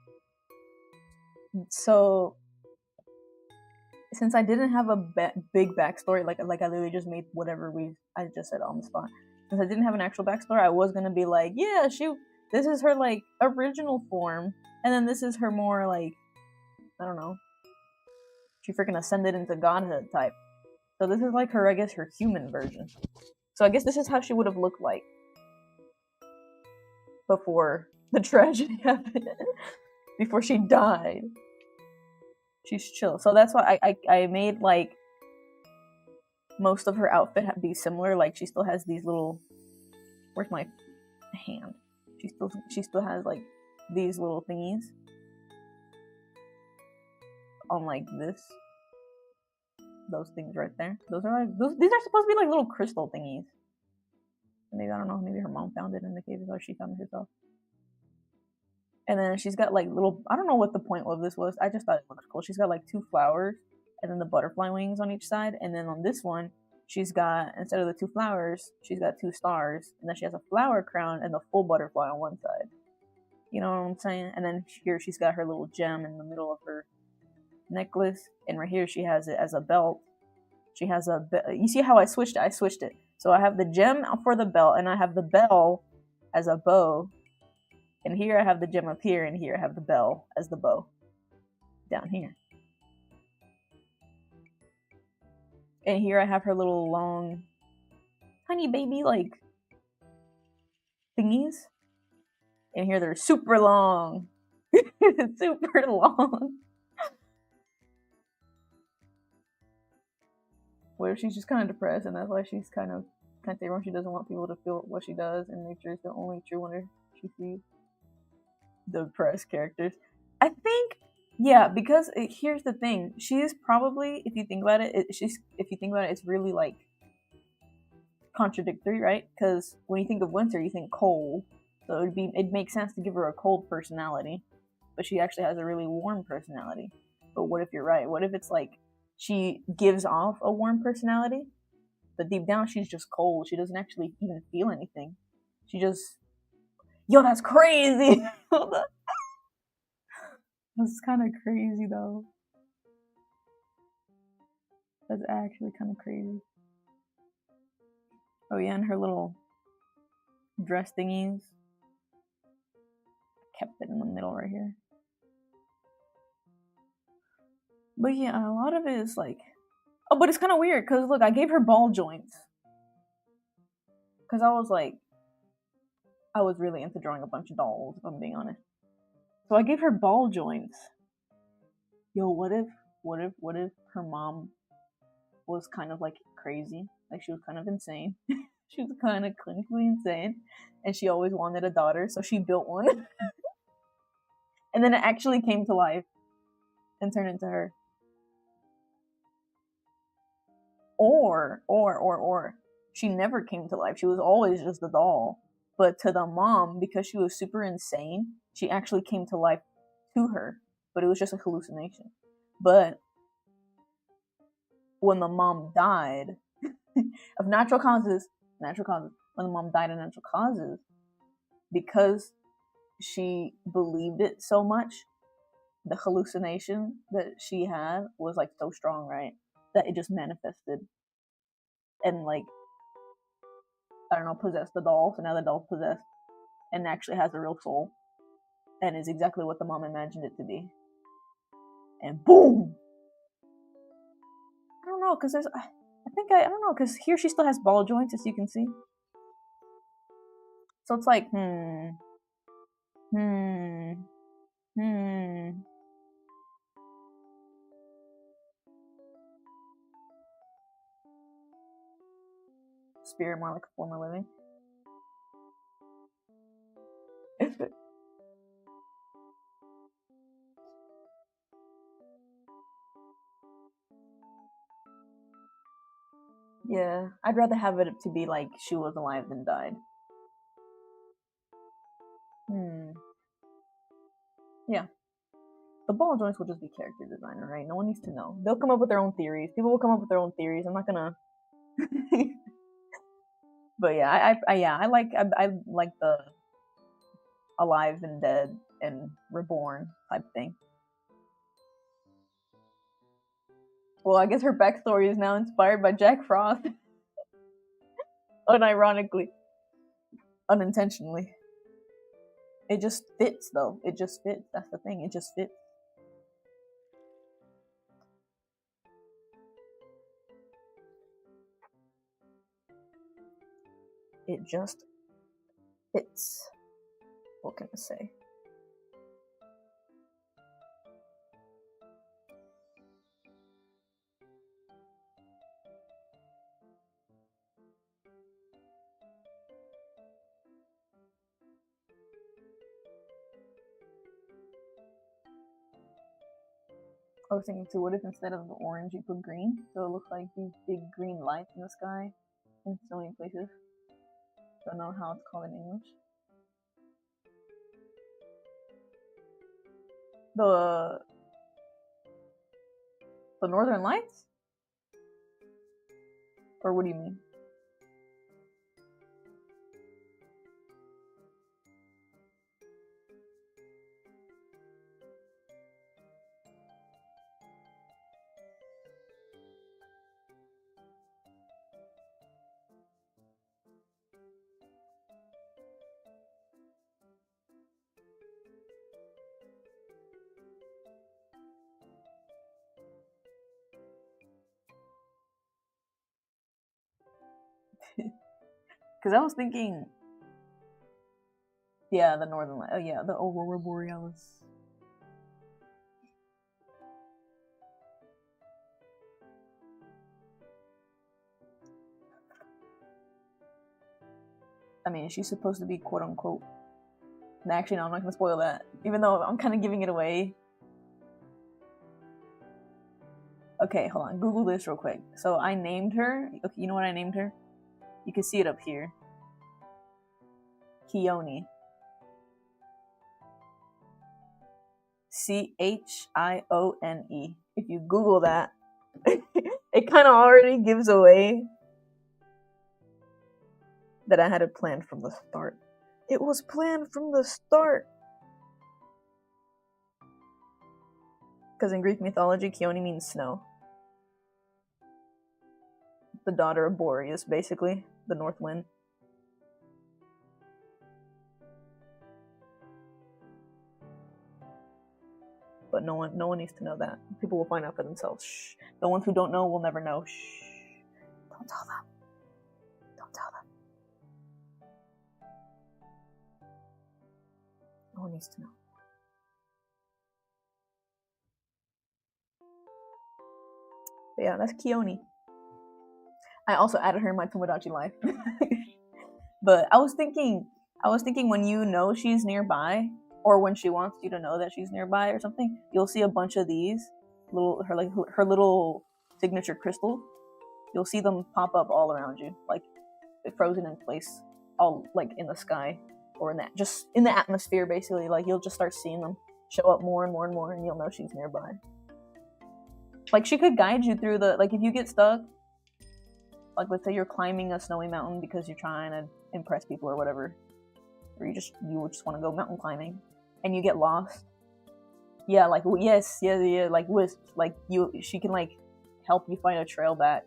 So, since I didn't have a big backstory, like I literally just made whatever I just said on the spot. Since I didn't have an actual backstory, I was gonna be like, yeah, this is her, like, original form, and then this is her more, like, I don't know, she freaking ascended into godhood type. So this is, like, I guess, her human version. So I guess this is how she would have looked like before the tragedy happened. Before she died. She's chill. So that's why I made, like, most of her outfit be similar. Like, she still has these little, where's my hand? She still has, like, these little thingies on, like, those things right there. Those are, like, these are supposed to be, like, little crystal thingies. Maybe, I don't know, maybe her mom found it in the cave, or she found it herself. And then she's got, like, little, I don't know what the point of this was. I just thought it looked cool. She's got, like, 2 flowers and then the butterfly wings on each side. And then on this one, she's got, instead of the 2 flowers, she's got 2 stars. And then she has a flower crown and the full butterfly on one side. You know what I'm saying? And then here she's got her little gem in the middle of her necklace. And right here she has it as a belt. She has you see how I switched it? I switched it. So I have the gem for the belt, and I have the bell as a bow. And here I have the gem up here, and here I have the bell as the bow. Down here. And here I have her little long, tiny baby, like, thingies. And here they're super long. Super long. Where she's just kind of depressed, and that's why she's kind of there. She doesn't want people to feel what she does, and nature is the only true wonder she sees. The depressed characters. I think Yeah, because here's the thing. She is probably, if you think about it, it's really like contradictory, right? Because when you think of winter, you think cold, so it makes sense to give her a cold personality, but she actually has a really warm personality. But what if you're right? What if it's like she gives off a warm personality, but deep down she's just cold. She doesn't actually even feel anything. She just, yo, that's crazy. That's kind of crazy though. That's actually kind of crazy. Oh yeah, and her little dress thingies. Kept it in the middle right here. But yeah, a lot of it is like, oh, but it's kind of weird because look, I gave her ball joints because I was like, I was really into drawing a bunch of dolls, if I'm being honest. So I gave her ball joints. Yo, what if her mom was kind of like crazy? Like she was kind of insane. She was kind of clinically insane, and she always wanted a daughter, so she built one, and then it actually came to life and turned into her. Or she never came to life. She was always just a doll. But to the mom, because she was super insane, she actually came to life to her. But it was just a hallucination. But when the mom died of natural causes, when the mom died of natural causes, because she believed it so much, the hallucination that she had was like so strong, right? That it just manifested and like, I don't know, possessed the doll. So now the doll's possessed and actually has a real soul and is exactly what the mom imagined it to be. And boom! I don't know, because there's, I don't know, because here she still has ball joints, as you can see. So it's like, Spirit more like a form of living. Yeah, I'd rather have it to be like she was alive than died. Yeah. The ball joints will just be character designer, right? No one needs to know. They'll come up with their own theories. People will come up with their own theories. I'm not gonna. But yeah, I like the alive and dead and reborn type thing. Well, I guess her backstory is now inspired by Jack Frost. Unironically. Unintentionally. It just fits, though. It just fits. That's the thing. It just fits. It just fits. What can I say? I was thinking too, what if instead of the orange you put green? So it looks like these big green lights in the sky in so many places. Don't know how it's called in English. The Northern Lights? Or what do you mean? Because I was thinking, yeah, the Northern Light. Oh yeah, the Aurora Borealis. I mean, she's supposed to be quote unquote. Actually, no, I'm not gonna spoil that. Even though I'm kind of giving it away. Okay, hold on. Google this real quick. So I named her. Okay, you know what I named her? You can see it up here. Chione. Chione. If you Google that, it kind of already gives away that I had it planned from the start. It was planned from the start. Because in Greek mythology, Chione means snow. The daughter of Boreas, basically, the north wind. But no one needs to know that. People will find out for themselves. Shh. The ones who don't know will never know. Shh. Don't tell them. Don't tell them. No one needs to know. But yeah, that's Chione. I also added her in my Tomodachi life. But I was thinking when you know she's nearby, or when she wants you to know that she's nearby or something, you'll see a bunch of these her little signature crystals. You'll see them pop up all around you, like frozen in place, all like in the sky or just in the atmosphere, basically. Like you'll just start seeing them show up more and more and more, and you'll know she's nearby. Like she could guide you through like if you get stuck, like let's say you're climbing a snowy mountain because you're trying to impress people or whatever, or you just want to go mountain climbing and you get lost. Yeah, like yes, yeah, like wisps, like she can like help you find a trail back.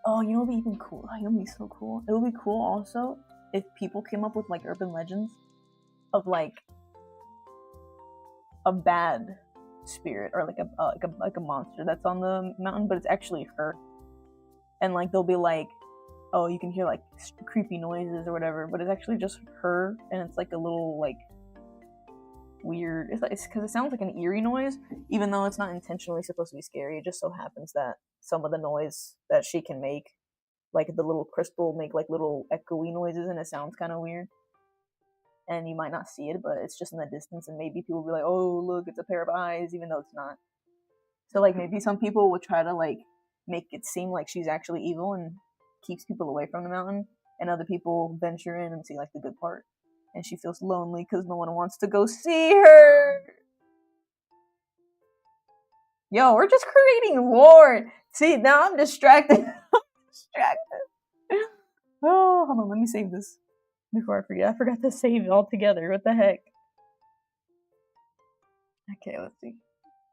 Oh, you know what would be even cool? Oh, it would be so cool. It would be cool also if people came up with like urban legends of like a bad spirit or like a monster that's on the mountain, but it's actually her. And like they'll be like, oh, you can hear like creepy noises or whatever, but it's actually just her, and it's like a little like weird. It's because it sounds like an eerie noise, even though it's not intentionally supposed to be scary. It just so happens that some of the noise that she can make, like the little crystal, make like little echoey noises, and it sounds kind of weird. And you might not see it, but it's just in the distance, and maybe people will be like, oh, look, it's a pair of eyes, even though it's not. So like maybe some people will try to like make it seem like she's actually evil and keeps people away from the mountain, and other people venture in and see like the good part, and she feels lonely because no one wants to go see her. Yo, we're just creating lore. See, now I'm distracted. I'm distracted. Oh, hold on, let me save this before I forget. I forgot to save it all together. What the heck? Okay, let's see.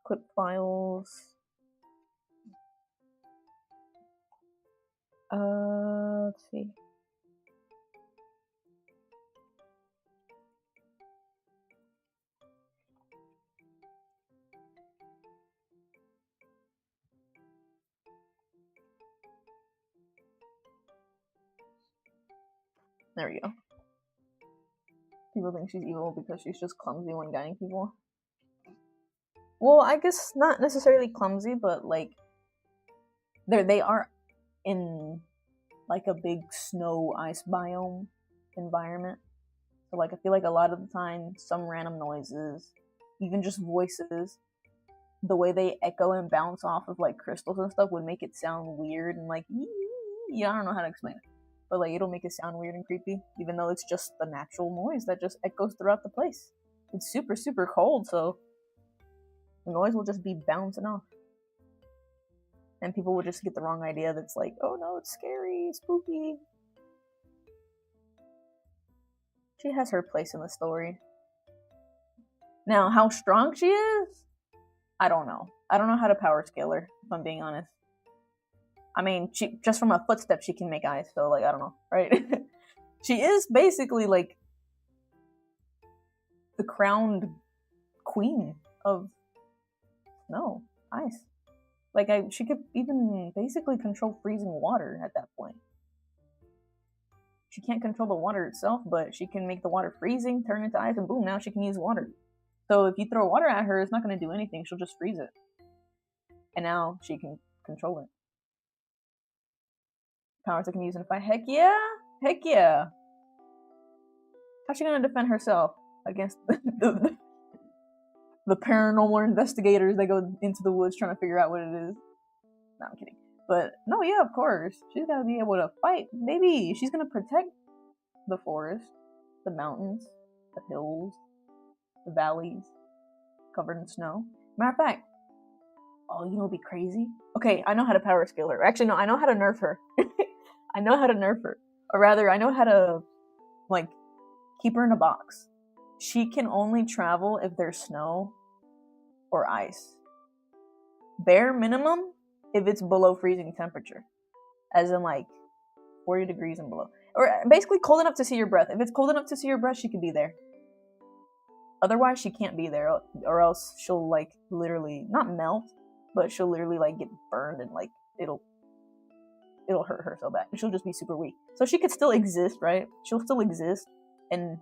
Clip files. Let's see. There we go. People think she's evil because she's just clumsy when guiding people. Well, I guess not necessarily clumsy, but like they are in like a big snow ice biome environment. So like I feel like a lot of the time some random noises, even just voices, the way they echo and bounce off of like crystals and stuff would make it sound weird and like yeah, I don't know how to explain it. But like it'll make it sound weird and creepy, even though it's just the natural noise that just echoes throughout the place. It's super, super cold, so the noise will just be bouncing off. And people will just get the wrong idea that's like, oh no, it's scary, spooky. She has her place in the story. Now, how strong she is? I don't know. I don't know how to power scale her, if I'm being honest. I mean, she just from a footstep she can make eyes, so like I don't know, right? She is basically like the crowned queen of snow, ice. Like she could even basically control freezing water at that point. She can't control the water itself, but she can make the water freezing, turn into ice, and boom, now she can use water. So if you throw water at her, it's not going to do anything. She'll just freeze it. And now she can control it. Powers that can use in a fight. Heck yeah! Heck yeah! How's she going to defend herself against the the paranormal investigators that go into the woods trying to figure out what it is. No, I'm kidding. But no, yeah, of course. She's gotta be able to fight. Maybe she's gonna protect the forest, the mountains, the hills, the valleys covered in snow. Matter of fact, oh, you know what'd be crazy? Okay, I know how to power scale her. Actually, no, I know how to nerf her. I know how to nerf her. Or rather, I know how to, like, keep her in a box. She can only travel if there's snow or ice. Bare minimum, if it's below freezing temperature. As in, like, 40 degrees and below. Or basically cold enough to see your breath. If it's cold enough to see your breath, she can be there. Otherwise, she can't be there. Or else she'll, like, literally, not melt, but she'll literally, like, get burned and, like, it'll hurt her so bad. She'll just be super weak. So she could still exist, right? She'll still exist in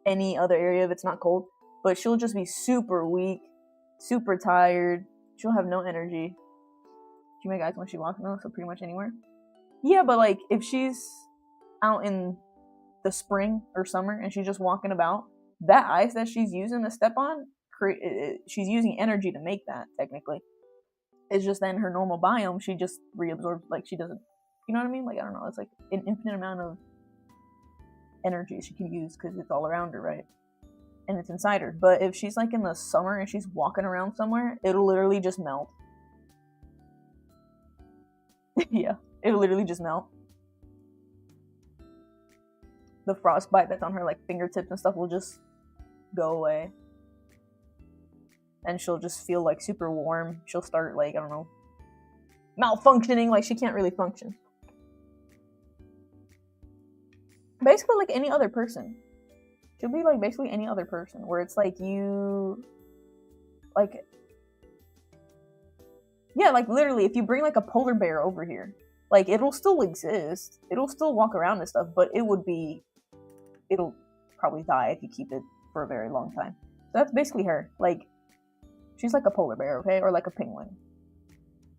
any other area if it's not cold. But she'll just be super weak, super tired. She'll have no energy. She make eyes when she walks now, so pretty much anywhere. Yeah, but, like, if she's out in the spring or summer and she's just walking about, that ice that she's using to step on, she's using energy to make that, technically. It's just that in her normal biome, she just reabsorbs, like, she doesn't, you know what I mean? Like, I don't know, it's like an infinite amount of energy she can use because it's all around her, right? And it's inside her. But if she's, like, in the summer and she's walking around somewhere, it'll literally just melt. Yeah, it'll literally just melt. The frostbite that's on her, like, fingertips and stuff will just go away. And she'll just feel, like, super warm. She'll start, like, I don't know, malfunctioning. Like, she can't really function. Basically, like any other person. She'll be, like, basically any other person. Where it's, like, you... Like... Yeah, like, literally, if you bring, like, a polar bear over here, like, it'll still exist. It'll still walk around and stuff, but it would be... It'll probably die if you keep it for a very long time. So that's basically her. Like, she's like a polar bear, okay? Or like a penguin.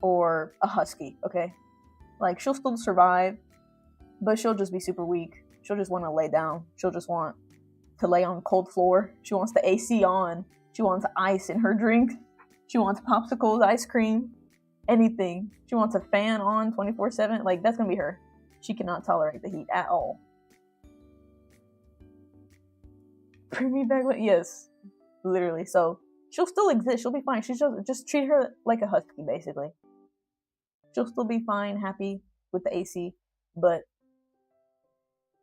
Or a husky, okay? Like, she'll still survive, but she'll just be super weak. She'll just want to lay down. She'll just want to lay on cold floor. She wants the AC on. She wants ice in her drink. She wants popsicles, ice cream, anything. She wants a fan on 24/7. Like, that's gonna be her. She cannot tolerate the heat at all. Bring me back. Yes, literally. So she'll still exist. She'll be fine. She's just treat her like a husky, basically. She'll still be fine, happy with the AC, but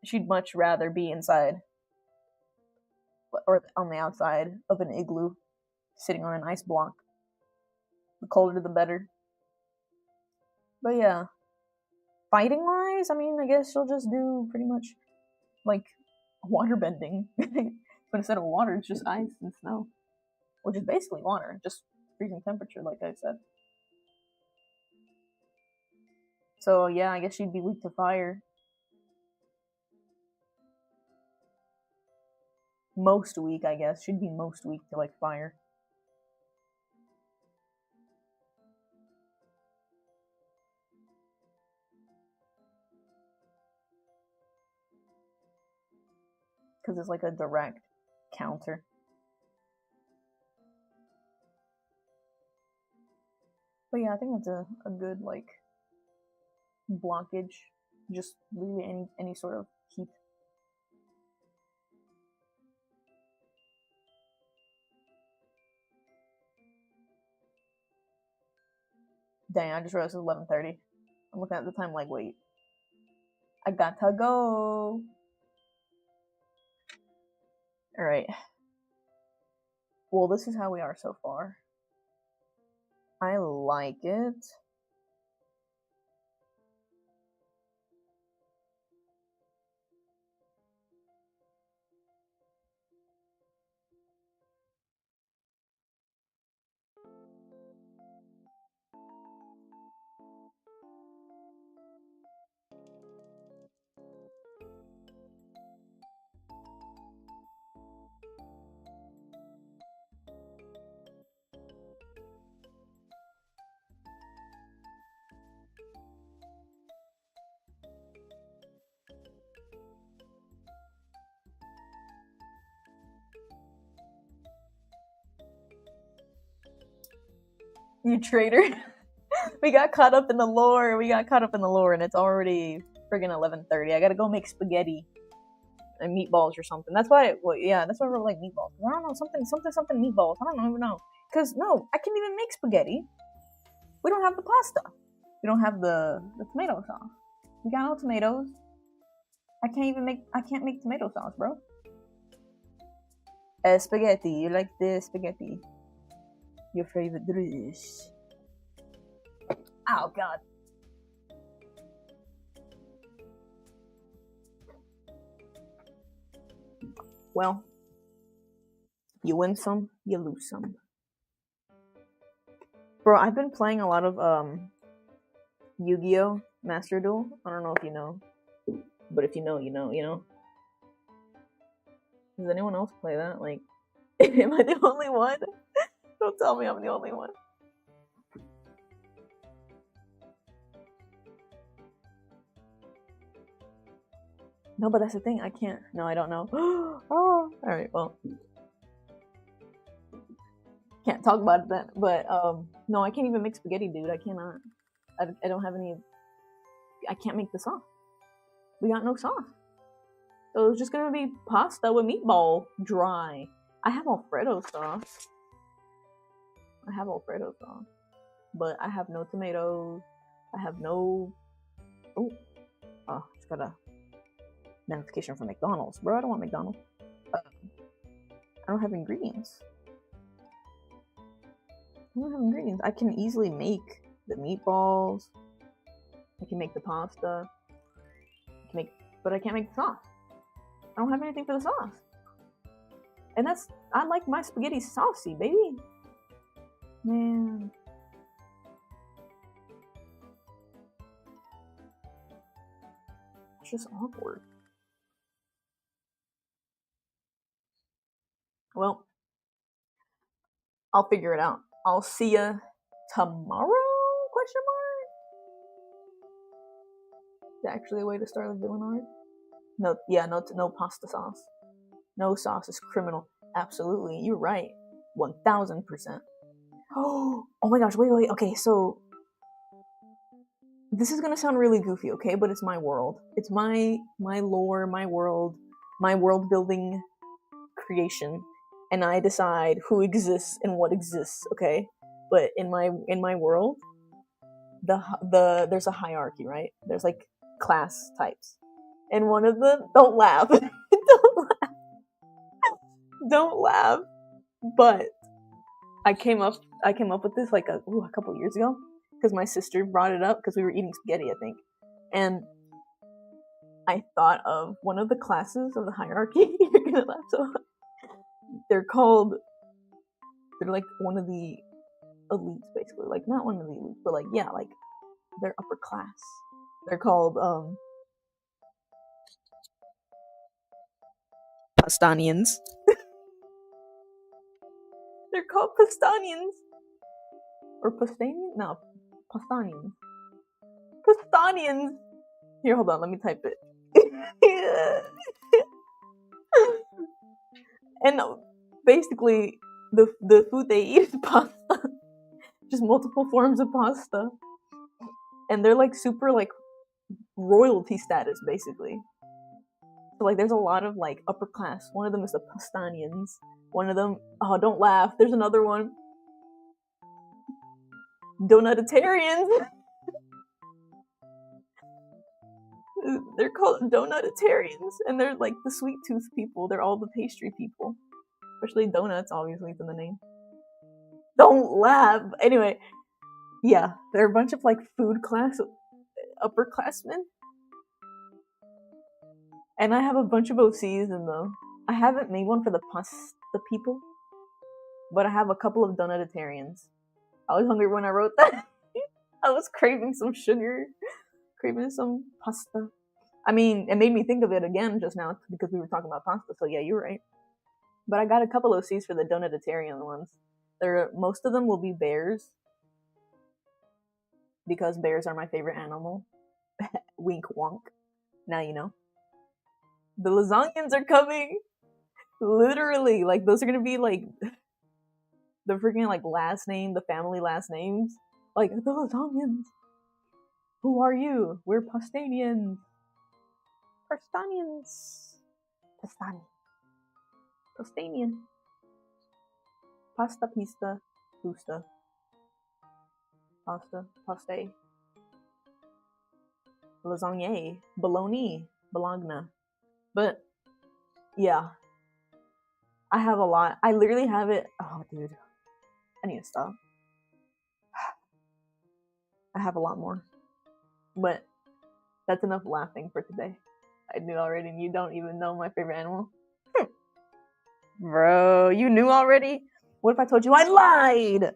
she'd much rather be inside or on the outside of an igloo, sitting on an ice block. The colder, the better. But yeah, fighting wise, I mean, I guess she'll just do pretty much like water bending. But instead of water, it's just ice and snow. Which is basically water, just freezing temperature, like I said. So yeah, I guess she'd be weak to fire. Most weak, I guess. She'd be most weak to, like, fire. Because it's like a direct counter. But yeah, I think that's a good, like, blockage. Just really any sort of heat. Dang, I just realized it's 11:30. I'm looking at the time like, wait. I got to go. Alright. Well, this is how we are so far. I like it. You traitor. We got caught up in the lore. And it's already friggin' 11:30. I gotta go make spaghetti and meatballs or something. That's why. That's why I wrote like meatballs. I don't know, something meatballs. I don't even know. Cause no, I can't even make spaghetti. We don't have the pasta. We don't have the tomato sauce. We got no tomatoes. I can't make tomato sauce, bro. Spaghetti. You like the spaghetti? Your favorite dish? Oh God. Well, you win some, you lose some. Bro, I've been playing a lot of Yu-Gi-Oh! Master Duel. I don't know if you know, but if you know, you know. Does anyone else play that? Like, am I the only one? Don't tell me I'm the only one. No, but that's the thing. I can't. No, I don't know. Oh, all right. Well, can't talk about it then. But no, I can't even make spaghetti, dude. I cannot. I don't have any. I can't make the sauce. We got no sauce. So it's just gonna be pasta with meatball, dry. I have Alfredo sauce. But I have no tomatoes. I have no. Oh, just got a notification from McDonald's, bro. I don't want McDonald's. I don't have ingredients. I can easily make the meatballs. I can make the pasta. But I can't make the sauce. I don't have anything for the sauce. And I like my spaghetti saucy, baby. Man. It's just awkward. Well, I'll figure it out. I'll see ya tomorrow? Question mark? Is that actually a way to start the villain arc? No pasta sauce. No sauce is criminal. Absolutely, you're right. 1000%. Oh my gosh, wait. Okay, so this is gonna sound really goofy, okay? But it's my world. It's my lore, my world building creation, and I decide who exists and what exists, okay? But in my world, there's a hierarchy, right? There's like class types, and one of them, don't laugh, don't laugh. But I came up with this like a couple years ago because my sister brought it up because we were eating spaghetti, I think, and I thought of one of the classes of the hierarchy. You're gonna laugh so hard. They're like one of the elites, basically. Like, not one of the elites, but like, yeah, like they're upper class. They're called Pastanians. They're called Pastanians. Or Pastanians? No, Pastanians. Pastanians. Here, hold on, let me type it. And basically, the food they eat is pasta. Just multiple forms of pasta. And they're like super like royalty status, basically. So like there's a lot of like upper class. One of them is the Pastanians. One of them, oh, don't laugh. There's another one. Donutitarians. They're called Donutitarians, and they're like the sweet tooth people. They're all the pastry people, especially donuts. Obviously, it's in the name. Don't laugh. Anyway, yeah, they're a bunch of like food class, upperclassmen, and I have a bunch of OCs in them. I haven't made one for the people, but I have a couple of Donutitarians. I was hungry when I wrote that. I was craving some sugar, craving some pasta. I mean, it made me think of it again just now because we were talking about pasta, so yeah, you're right. But I got a couple of OCs for the Donutitarian ones. Most of them will be bears, because bears are my favorite animal. Wink wonk. Now you know. The lasagnas are coming. Literally, like those are gonna be like the freaking like last name, the family last names, like the Lasagnians. Who are you? We're Pastanians. Pastanians. Pastani. Pastanian. Pasta, pista, pusta. Pasta, paste. Lasagne. Bologna. Bologna. But, yeah. I have a lot. I literally have it. Oh, dude. I need to stop. I have a lot more. But, that's enough laughing for today. I knew already, and you don't even know my favorite animal. Bro, you knew already? What if I told you I lied?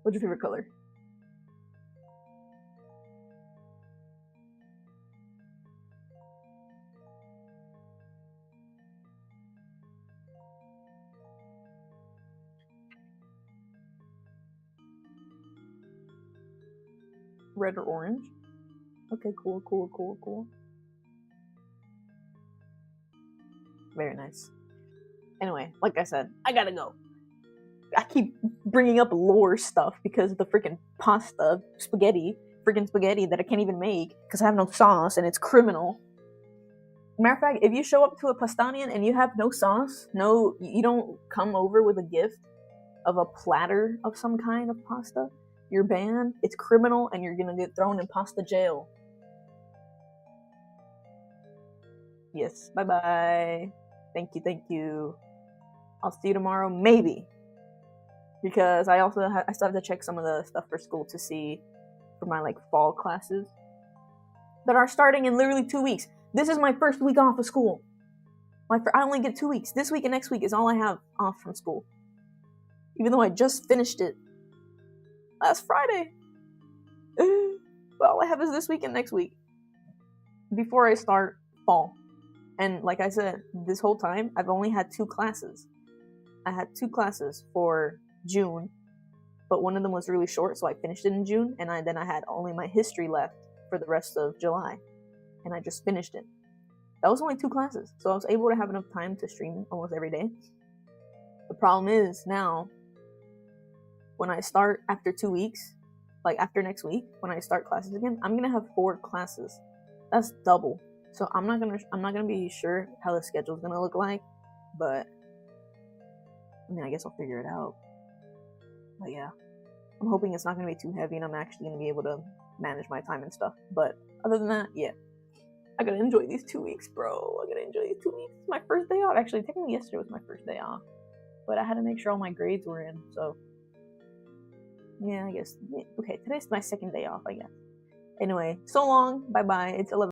What's your favorite color? Red or orange? Okay, cool. Very nice. Anyway, like I said, I gotta go. I keep bringing up lore stuff because of the freaking pasta, freaking spaghetti that I can't even make because I have no sauce and it's criminal. Matter of fact, if you show up to a Pastanian and you have no sauce, you don't come over with a gift of a platter of some kind of pasta, you're banned, it's criminal, and you're gonna get thrown in pasta jail. Yes, bye-bye. Thank you. I'll see you tomorrow, maybe. Because I still have to check some of the stuff for school to see for my like fall classes that are starting in literally 2 weeks. This is my first week off of school. I only get 2 weeks. This week and next week is all I have off from school. Even though I just finished it last Friday. But all I have is this week and next week before I start fall. And like I said, this whole time, I've only had 2 classes. I had 2 classes for June, but one of them was really short, so I finished it in June, and then I had only my history left for the rest of July, and I just finished it. That was only 2 classes, so I was able to have enough time to stream almost every day. The problem is now, when I start after 2 weeks, like after next week, when I start classes again, I'm gonna have 4 classes. That's double. So I'm not gonna be sure how the schedule's gonna look like, but I mean, I guess I'll figure it out. But yeah, I'm hoping it's not gonna be too heavy, and I'm actually gonna be able to manage my time and stuff. But other than that, yeah, I gotta enjoy these 2 weeks, bro. I gotta enjoy these 2 weeks. It's my first day off. Actually, technically yesterday was my first day off, but I had to make sure all my grades were in. So yeah, I guess. Okay, today's my second day off, I guess. Anyway, so long. Bye bye. It's 11.